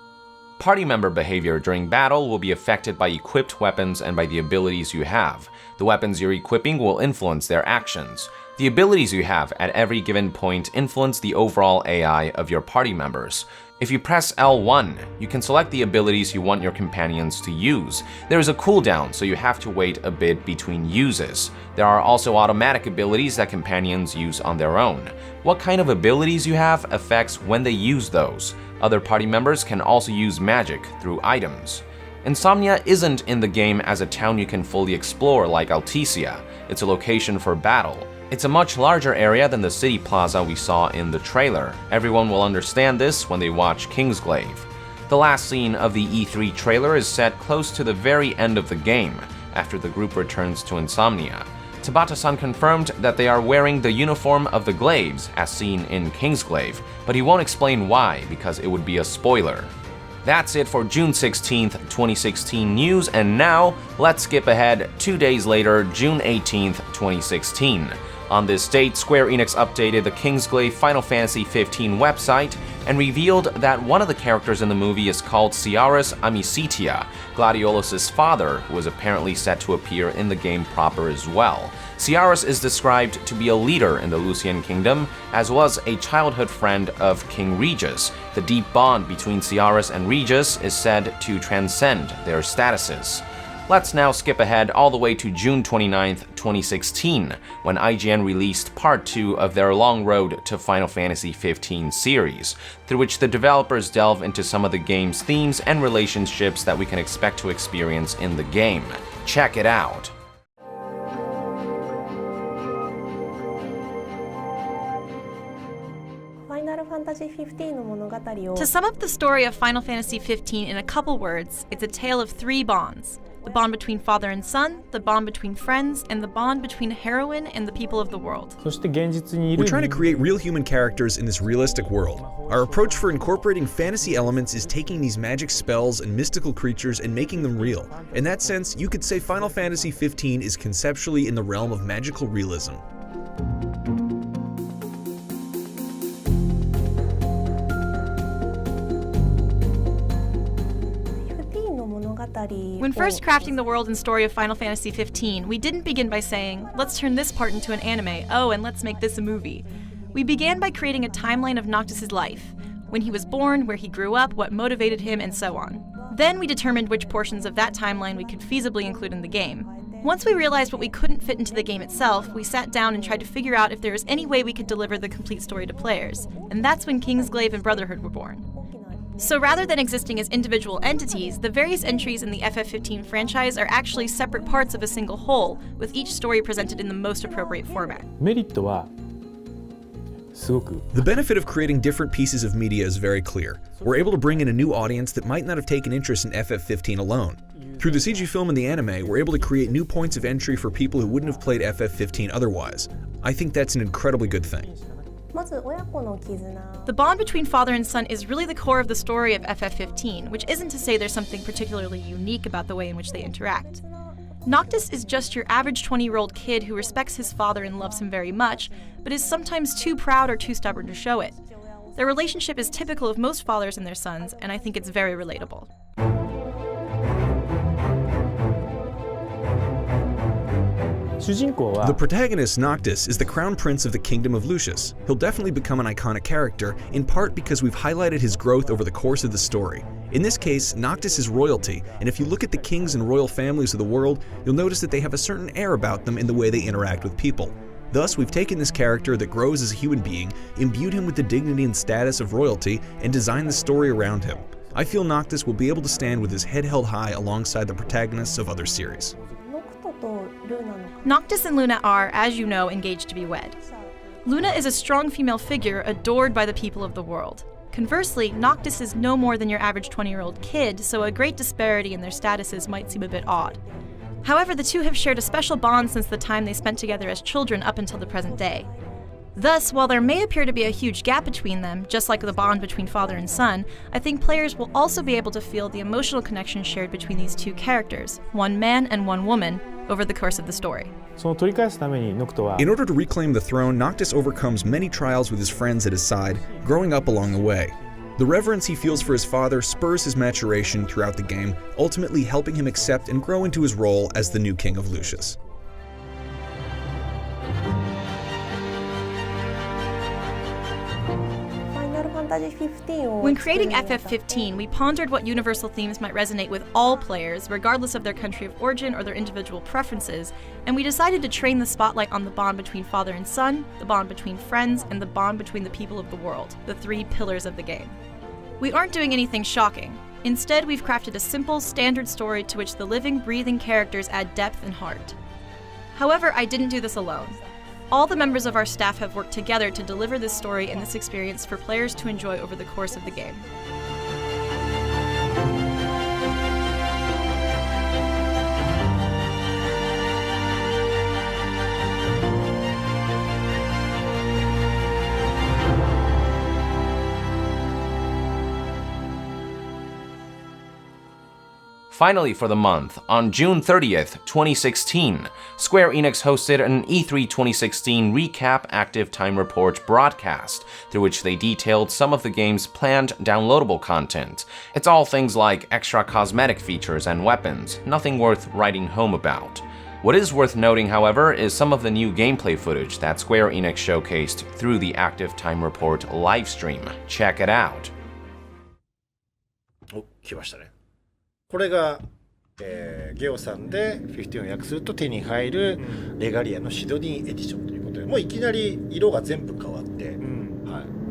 Party member behavior during battle will be affected by equipped weapons and by the abilities you have. The weapons you're equipping will influence their actions. The abilities you have at every given point influence the overall AI of your party members. If you press L1, you can select the abilities you want your companions to use. There is a cooldown, so you have to wait a bit between uses. There are also automatic abilities that companions use on their own. What kind of abilities you have affects when they use those. Other party members can also use magic through items. Insomnia isn't in the game as a town you can fully explore like Alticia. It's a location for battle. It's a much larger area than the city plaza we saw in the trailer. Everyone will understand this when they watch Kingsglaive. The last scene of the E3 trailer is set close to the very end of the game, after the group returns to Insomnia. Tabata-san confirmed that they are wearing the uniform of the Glaives, as seen in Kingsglaive, but he won't explain why, because it would be a spoiler. That's it for June 16th, 2016 news, and now let's skip ahead 2 days later, June 18th, 2016. On this date, Square Enix updated the Kingsglaive Final Fantasy XV website and revealed that one of the characters in the movie is called Ciaris Amicitia, Gladiolus' father, who is apparently set to appear in the game proper as well. Ciaris is described to be a leader in the Lucian Kingdom, as well as a childhood friend of King Regis. The deep bond between Ciaris and Regis is said to transcend their statuses. Let's now skip ahead all the way to June 29th, 2016, when IGN released Part 2 of their Long Road to Final Fantasy XV series, through which the developers delve into some of the game's themes and relationships that we can expect to experience in the game. Check it out. To sum up the story of Final Fantasy XV in a couple words, it's a tale of three bonds. The bond between father and son, the bond between friends, and the bond between a heroine and the people of the world. We're trying to create real human characters in this realistic world. Our approach for incorporating fantasy elements is taking these magic spells and mystical creatures and making them real. In that sense, you could say Final Fantasy XV is conceptually in the realm of magical realism. When first crafting the world and story of Final Fantasy XV, we didn't begin by saying, let's turn this part into an anime, oh, and let's make this a movie. We began by creating a timeline of Noctis' life, when he was born, where he grew up, what motivated him, and so on. Then we determined which portions of that timeline we could feasibly include in the game. Once we realized what we couldn't fit into the game itself, we sat down and tried to figure out if there was any way we could deliver the complete story to players, and that's when Kingsglaive and Brotherhood were born. So rather than existing as individual entities, the various entries in the FF15 franchise are actually separate parts of a single whole, with each story presented in the most appropriate format. The benefit of creating different pieces of media is very clear. We're able to bring in a new audience that might not have taken interest in FF15 alone. Through the CG film and the anime, we're able to create new points of entry for people who wouldn't have played FF15 otherwise. I think that's an incredibly good thing. The bond between father and son is really the core of the story of FF15, which isn't to say there's something particularly unique about the way in which they interact. Noctis is just your average 20-year-old kid who respects his father and loves him very much, but is sometimes too proud or too stubborn to show it. Their relationship is typical of most fathers and their sons, and I think it's very relatable. The protagonist, Noctis, is the crown prince of the Kingdom of Lucius. He'll definitely become an iconic character, in part because we've highlighted his growth over the course of the story. In this case, Noctis is royalty, and if you look at the kings and royal families of the world, you'll notice that they have a certain air about them in the way they interact with people. Thus, we've taken this character that grows as a human being, imbued him with the dignity and status of royalty, and designed the story around him. I feel Noctis will be able to stand with his head held high alongside the protagonists of other series. Noctis and Luna are, as you know, engaged to be wed. Luna is a strong female figure adored by the people of the world. Conversely, Noctis is no more than your average 20-year-old kid, so a great disparity in their statuses might seem a bit odd. However, the two have shared a special bond since the time they spent together as children up until the present day. Thus, while there may appear to be a huge gap between them, just like the bond between father and son, I think players will also be able to feel the emotional connection shared between these two characters, one man and one woman, over the course of the story. In order to reclaim the throne, Noctis overcomes many trials with his friends at his side, growing up along the way. The reverence he feels for his father spurs his maturation throughout the game, ultimately helping him accept and grow into his role as the new king of Lucius. When creating FF15, we pondered what universal themes might resonate with all players, regardless of their country of origin or their individual preferences, and we decided to train the spotlight on the bond between father and son, the bond between friends, and the bond between the people of the world, the three pillars of the game. We aren't doing anything shocking. Instead, we've crafted a simple, standard story to which the living, breathing characters add depth and heart. However, I didn't do this alone. All the members of our staff have worked together to deliver this story and this experience for players to enjoy over the course of the game. Finally, for the month, on June 30th, 2016, Square Enix hosted an E3 2016 Recap Active Time Report broadcast, through which they detailed some of the game's planned downloadable content. It's all things like extra cosmetic features and weapons, nothing worth writing home about. What is worth noting, however, is some of the new gameplay footage that Square Enix showcased through the Active Time Report livestream. Check it out. お、来ましたね。これが、ゲオさんで15を訳すると手に入るレガリアのシドニーエディションということで、もういきなり色が全部変わって、はい、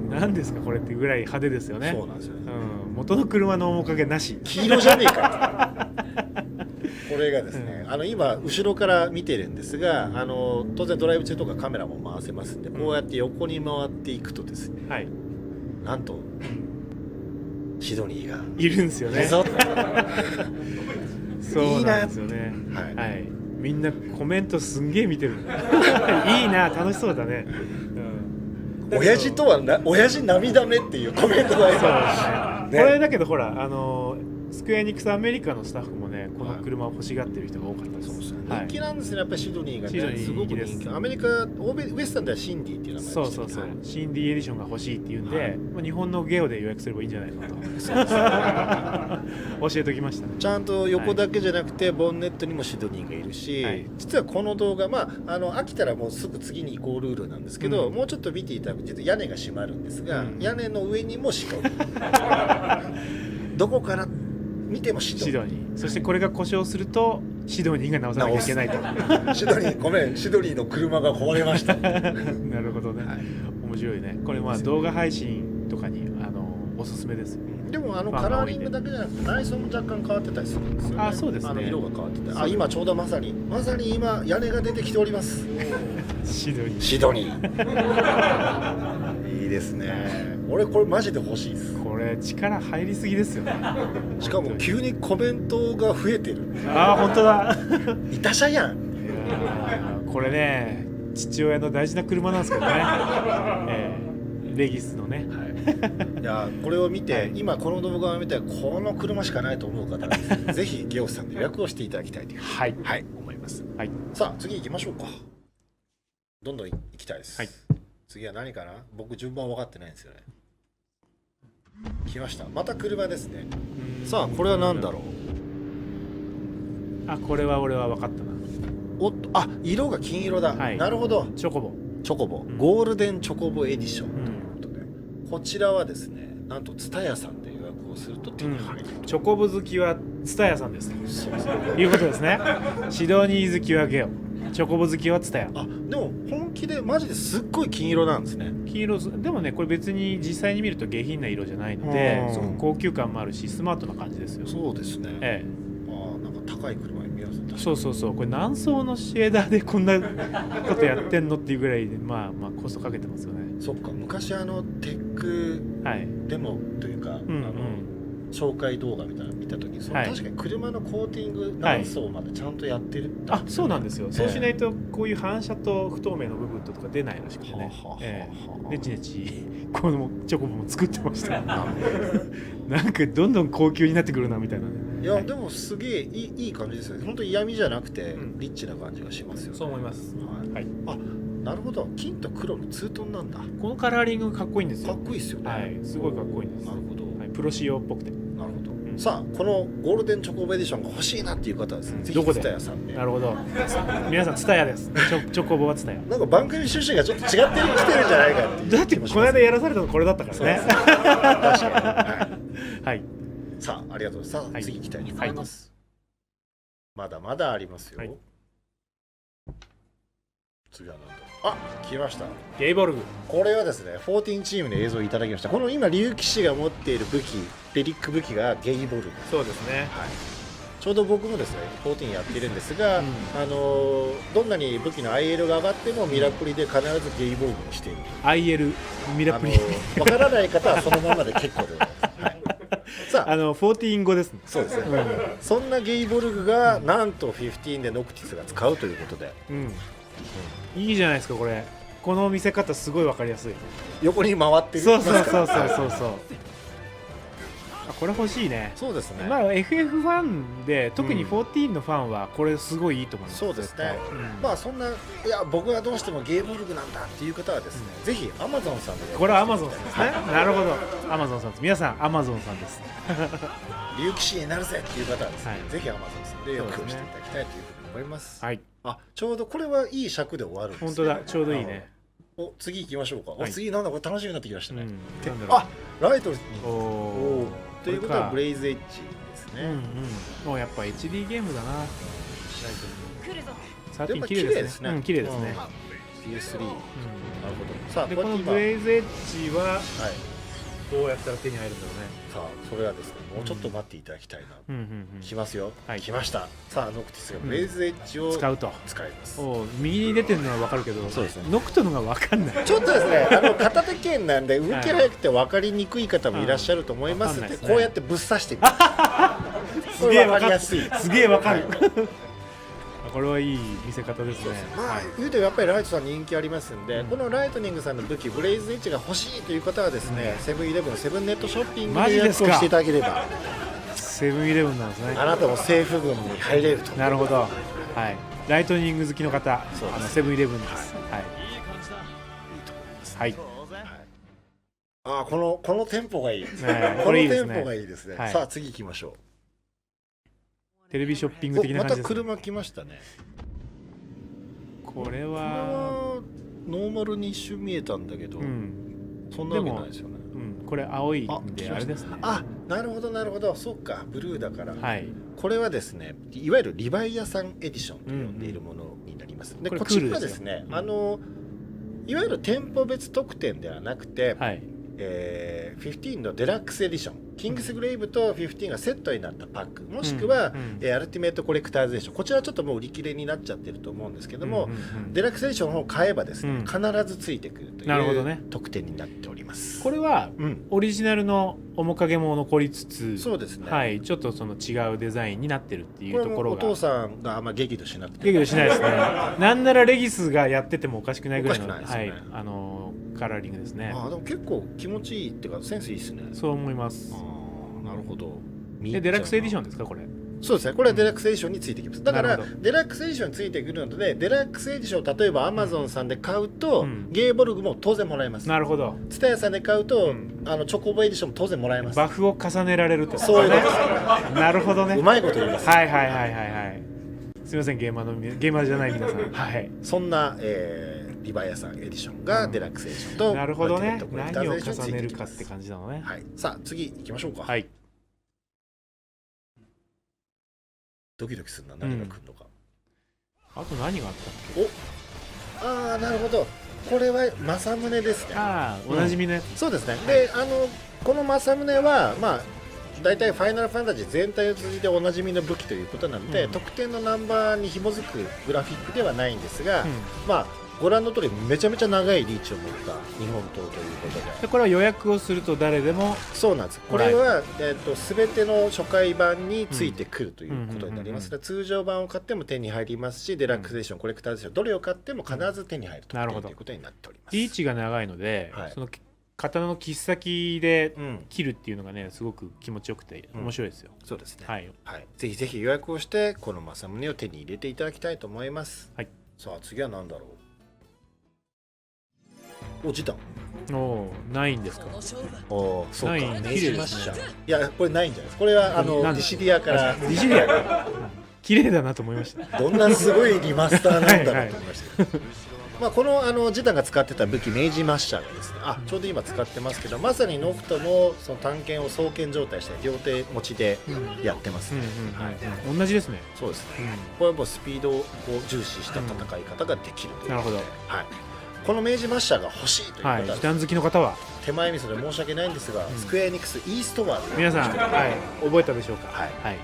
何ですかこれってぐらい派手ですよね。そうなんですよね。元の車の面影なし。黄色じゃねえか。これがですね、今後ろから見てるんですが、当然ドライブ中とかカメラも回せますんで、こうやって横に回っていくとですね、はい、なんと、シドニーがいるんですよね。そうなんですよね。はい。みんなコメントすんげえ見てる。いいな、楽しそうだね。親父とは親父涙目っていうコメントがそうですね。これだけどほらスクエアニックスアメリカのスタッフもね、この車を欲しがってる人が多かったです。人気なんですね、やっぱりシドニーがね、すごく人気。アメリカ、ウエスタンではシンディっていう名前でしたね。そう。シンディエディションが欲しいっていうんで、日本のゲオで予約すればいいんじゃないかと。教えておきましたね。ちゃんと横だけじゃなくて、ボンネットにもシドニーがいるし、実はこの動画、飽きたらもうすぐ次に移行ルールなんですけど、もうちょっと見ていただくと、実は屋根が閉まるんですが、屋根の上にもシドニー。どこから見てもシドニー。そしてこれが故障するとシドニーが直さなきゃいけないと。シドニー、ごめん、シドニーの車が壊れました。なるほどね。面白いね。これ動画配信とかにおすすめです。でもカラーリングだけじゃなくて内装も若干変わってたりするんですよね。そうですね。色が変わってて、今ちょうどまさに今屋根が出てきております。シドニー。いいですね。俺これマジで欲しいです。これ力入りすぎですよね。しかも急にコメントが増えてる。本当だ。いたしゃやん。これね、父親の大事な車なんですけどね。レギスのね。いやこれを見て、今この動画を見てこの車しかないと思う方はぜひゲオスさんで予約をしていただきたいという思います。さあ次行きましょうか。どんどん行きたいです。次は何かな。僕順番分かってないんですよね。来ました。また車ですね。さあこれは何だろう。これは俺は分かったな。おっと、色が金色だ。なるほど。チョコボ、ゴールデンチョコボエディションということで、こちらはですね、なんとツタヤさんで予約をすると手に入る。チョコボ好きはツタヤさんですということですね。シドニー好きはゲオ、チョコボ好きはツタヤ。でも本気でマジですっごい金色なんですね。金色でもね、これ別に実際に見ると下品な色じゃないので、すごく高級感もあるしスマートな感じですよ。そうですね。なんか高い車に見えます。そうこれ何層のシェーダーでこんなことやってんのっていうぐらいでコストかけてますよね。そっか、昔テックデモというか、紹介動画みたいなの見た時に、確かに車のコーティング何層までちゃんとやってる。そうなんですよ。そうしないとこういう反射と不透明の部分とか出ないらしくてね。ネチネチこのチョコボも作ってました。なんかどんどん高級になってくるなみたいなね。いやでもすげえいい感じですよね。本当嫌味じゃなくてリッチな感じがしますよね。そう思います。なるほど。金と黒のツートンなんだ。このカラーリングかっこいいんですよ。かっこいいですよね。すごいかっこいいんです。なるほど。プロ仕様っぽくて。なるほど。さあこのゴールデンチョコボエディションが欲しいなっていう方はですね、ぜひツタヤさんで。なるほど。皆さんツタヤです。チョコボはツタヤ。なんか番組趣旨がちょっと違ってきてるんじゃないかっていう。だってこの間やらされたのこれだったからね。確かに。はい。さあありがとうございます。さあ次行きたいと思います。まだまだありますよ。次は何だ。来ました。ゲイボルグ。これはですね、14チームの映像をいただきました。この今竜騎士が持っている武器、レリック武器がゲイボルグ。そうですね。ちょうど僕もですね、14やってるんですが、どんなに武器の IL が上がってもミラプリで必ずゲイボルグにしている。IL ミラプリ。わからない方はそのままで結構でございます。さあ、14語ですね。そうですね。そんなゲイボルグがなんと15でノクティスが使うということで。いいじゃないですかこれ。この見せ方すごいわかりやすい。横に回ってる。そう。これ欲しいね。そうですね。まあ FF ファンで特に14のファンはこれすごいいいと思います。そうですね。まあそんないや僕はどうしてもゲーボルグなんだっていう方はですね、ぜひ Amazon さんで。これは Amazon さんですね。なるほど。Amazon さんです。皆さん Amazon さんです。竜騎士になるぜっていう方はですね、ぜひ Amazon さんで予約をしていただきたいというふうに思います。はい。あ、ちょうどこれはいい尺で終わるんですね。本当だ。ちょうどいいね。お、次行きましょうか。お、次なんだこれ楽しみになってきましたね。あ、ライトに。お。ということはブレイズエッジですね。もうやっぱ HD ゲームだな。ライトニング。綺麗ですね。綺麗ですね。PS3。なるほど。さあ、でこのブレイズエッジはどうやったら手に入るんだろうね。さあ、それはですね、もうちょっと待っていただきたいな。きますよ。来ました。さあ、ノクティスがブレイズエッジを使うと。使います。右に出てるのは分かるけど、そうですね。ノクトのが分かんない。ちょっとですね、片手剣なんで動き早くて分かりにくい方もいらっしゃると思いますので、こうやってぶっ刺してみる。すげえ分かりやすい。すげえ分かる。これはいい見せ方ですね。まあ言うてやっぱりライトさん人気ありますんで、このライトニングさんの武器ブレイズエッジが欲しいという方はですね、セブンイレブンセブンネットショッピングで予約をしていただければ、セブンイレブンなんですね。あなたも政府軍に入れると。なるほど。はい。ライトニング好きの方、セブンイレブンです。はい。いいと思います。はい。あ、このテンポがいい。このテンポがいいですね。さあ次行きましょう。テレビショッピング的な感じです。また車来ましたね。これはノーマルに一瞬見えたんだけど、そんなわけないですよね。これ青いんであれですね。あ、なるほどなるほど。そうか、ブルーだから。これはですね、いわゆるリヴァイアさんエディションと呼んでいるものになります。で、こちらはですね、いわゆる店舗別特典ではなくて、15のデラックスエディション、キングスグレイブと15がセットになったパック、もしくは、アルティメットコレクターズエディション、こちらはちょっともう売り切れになっちゃってると思うんですけども、デラックスエディションの方を買えばですね、必ずついてくるという特典になっております。これは、オリジナルの面影も残りつつ、そうですね、はい、ちょっとその違うデザインになってるっていうところが、お父さんがあんま激怒しなくて、激怒しないですね。なんならレギスがやっててもおかしくないぐらいの、カラーリングですね。でも結構気持ちいいっていうかセンスいいですね。そう思います。なるほど。デラックスエディションですかこれ？そうですね。これはデラックスエディションについてきます。だからデラックスエディションについてくるので、デラックスエディションを例えば Amazon さんで買うと、ゲーボルグも当然もらえます。なるほど。ツタヤさんで買うと、チョコボエディションも当然もらえます。バフを重ねられると。そういうことです。なるほどね。うまいこと言います。はいはいはいはいはい。すみませんゲーマーじゃない皆さん。はい。そんなリヴァイアさんエディションがデラックスエディションと、なるほどね。何を重ねるかって感じなのね。はい。さあ次行きましょうか。はい。ドキドキするな、何が来るのか。あと何があったっけ？ああ、なるほど。これは政宗ですね。ああ、おなじみのやつ。そうですね。で、この政宗はまあ大体ファイナルファンタジー全体を通じておなじみの武器ということなので、特典のナンバーに紐づくグラフィックではないんですが、まあご覧の通りめちゃめちゃ長いリーチを持った日本刀ということで、これは予約をすると誰でも、そうなんです。これは全ての初回版についてくるということになりますので、通常版を買っても手に入りますし、デラックスエディション、コレクターエディションどれを買っても必ず手に入るということになっております。リーチが長いので、その刀の切っ先で切るっていうのがね、すごく気持ちよくて面白いですよ。そうですね。はい。ぜひぜひ予約をしてこの政宗を手に入れていただきたいと思います。はい。さあ次は何だろう。お、時短。お、ないんですか。お、そうか。ないん、綺麗ですね。いや、これないんじゃないですか。これはディシディアから。ディシディアから。綺麗だなと思いました。どんなすごいリマスターなんだろうと思いました。まあこのジタンが使ってた武器明治マッシャーがですね、ちょうど今使ってますけど、まさにノクトもその短剣を双剣状態して両手持ちでやってますね。同じですね。そうですね。これはもうスピードを重視した戦い方ができるという。なるほど。はい。この明治マッシャーが欲しいという方は、時短好きの方は手前味噌で申し訳ないんですが、スクエアエニックスイーストワー皆さん、覚えたでしょうか。はい。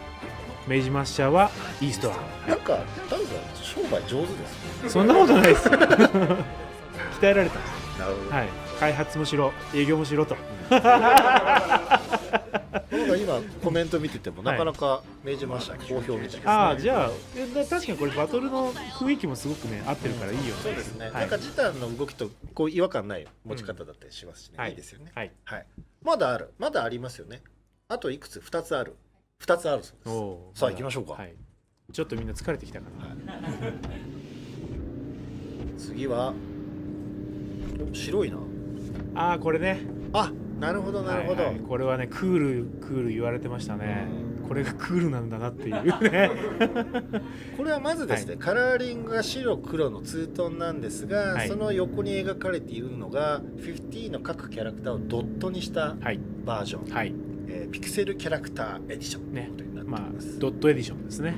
明治マッシャーはイーストワー。なんかタウさん商売上手ですね。そんなことないです。鍛えられた。なるほど。はい。開発もしろ、営業もしろと。今コメント見ててもなかなか明治マッシャー好評みたいですね。じゃあ確かにこれバトルの雰囲気もすごくね合ってるからいいよね。そうですね。なんかジタンの動きとこう違和感ない持ち方だったりしますしね。いいですよね。はい。まだありますよね。あといくつ ?2 つあるそうです。さあ行きましょうか。はい、ちょっとみんな疲れてきたかな。次は白いな。ああこれね。あ、なるほどなるほど、これはねクール言われてましたね。これがクールなんだなっていうねこれはまずですね、カラーリングが白黒のツートンなんですが、その横に描かれているのが15の各キャラクターをドットにしたバージョン、ピクセルキャラクターエディションね、ことになっています。ドットエディションですね、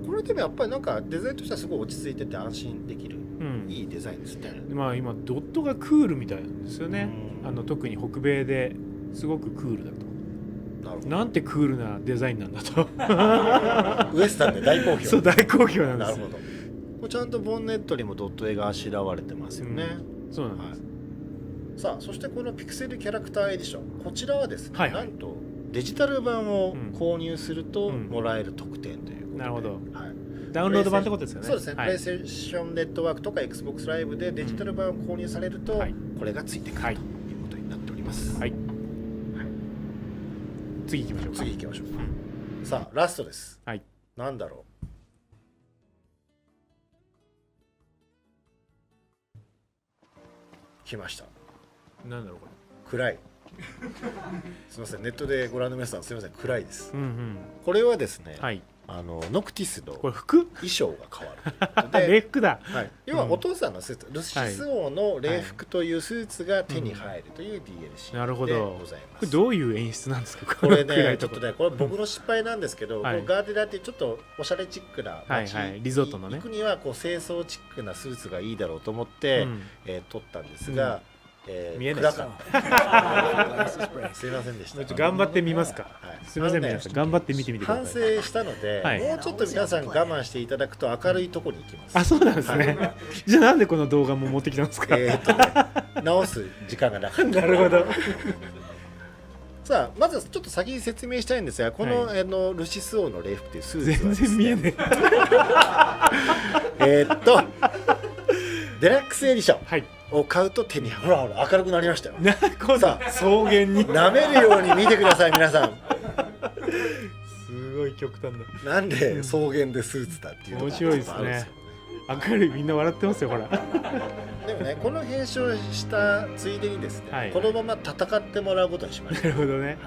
これでもやっぱりなんかデザインとしてはすごい落ち着いてて安心できる、いいデザインですね。まあ今ドットがクールみたいなんですよね、特に北米ですごくクールだと。なんてクールなデザインなんだとウエスタンで大好評。そう大好評なんです。なるほど。これちゃんとボンネットにもドット絵があしらわれてますよね、そうなんです、さあそしてこのピクセルキャラクターエディション、こちらはですね、なんとデジタル版を購入するともらえる特典ということで、なるほど、ダウンロード版ってことですよね。そうですね、プレイステーションネットワークとか XBOX ライブでデジタル版を購入されると、これがついてくるということになっております。次行きましょうか。次行きましょう。さあラストです。なんだろう。来ました。なんだろうこれ。暗い。すみません、ネットでご覧の皆さんすみません、暗いです。これはですね、ノクティスのこれ服衣装が変わる。礼服だ。要はお父さんのスーツ、ルシス王の礼服というスーツが手に入るという DLC でございます。これどういう演出なんですか。これね、ちょっとね、これ僕の失敗なんですけど、ガーデラってちょっとおしゃれチックな街リゾートのね、行くにはこう清掃チックなスーツがいいだろうと思って撮ったんですが。見えないですか。すいませんでした。頑張ってみますか。すいません皆さん、頑張って見てみてくだ反さい。省したので、もうちょっと皆さん我慢していただくと明るいところに行きます。あ、そうなんですね。じゃあなんでこの動画も持ってきたんですか。直す時間がなかった。なるほど。さあまずちょっと先に説明したいんですが、このルシス王の礼服というスーツは全然見えねえ。デラックスエディションを買うと手にほら明るくなりましたよ。さあ草原に舐めるように見てください皆さん。すごい極端だ。なんで草原でスーツだっていうのが面白いですね。明るい、みんな笑ってますよほら。でもね、この編集をしたついでにですね、このまま戦ってもらうことにしました。なるほどね。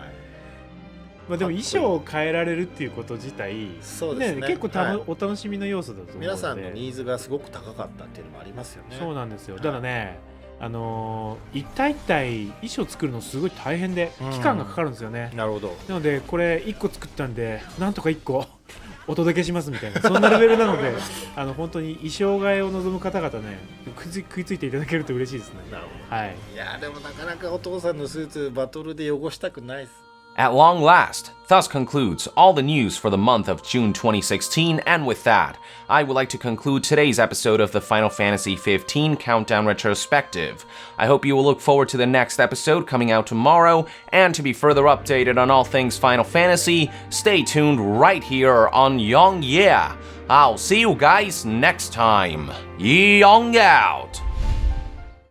まあでも衣装を変えられるっていうこと自体、そうですね、結構お楽しみの要素だと思うので、皆さんのニーズがすごく高かったっていうのもありますよね。そうなんですよ。だからね、一体一体衣装作るのすごい大変で期間がかかるんですよね。なるほど。なのでこれ1個作ったんでなんとか1個お届けしますみたいな、そんなレベルなので本当に衣装替えを望む方々ね、食いついていただけると嬉しいですね。なるほど。いやでもなかなかお父さんのスーツバトルで汚したくないです。At long last, thus concludes all the news for the month of June 2016, and with that, I would like to conclude today's episode of the Final Fantasy XV Countdown Retrospective. I hope you will look forward to the next episode coming out tomorrow, and to be further updated on all things Final Fantasy, stay tuned right here on Young Yeah. I'll see you guys next time. Young out!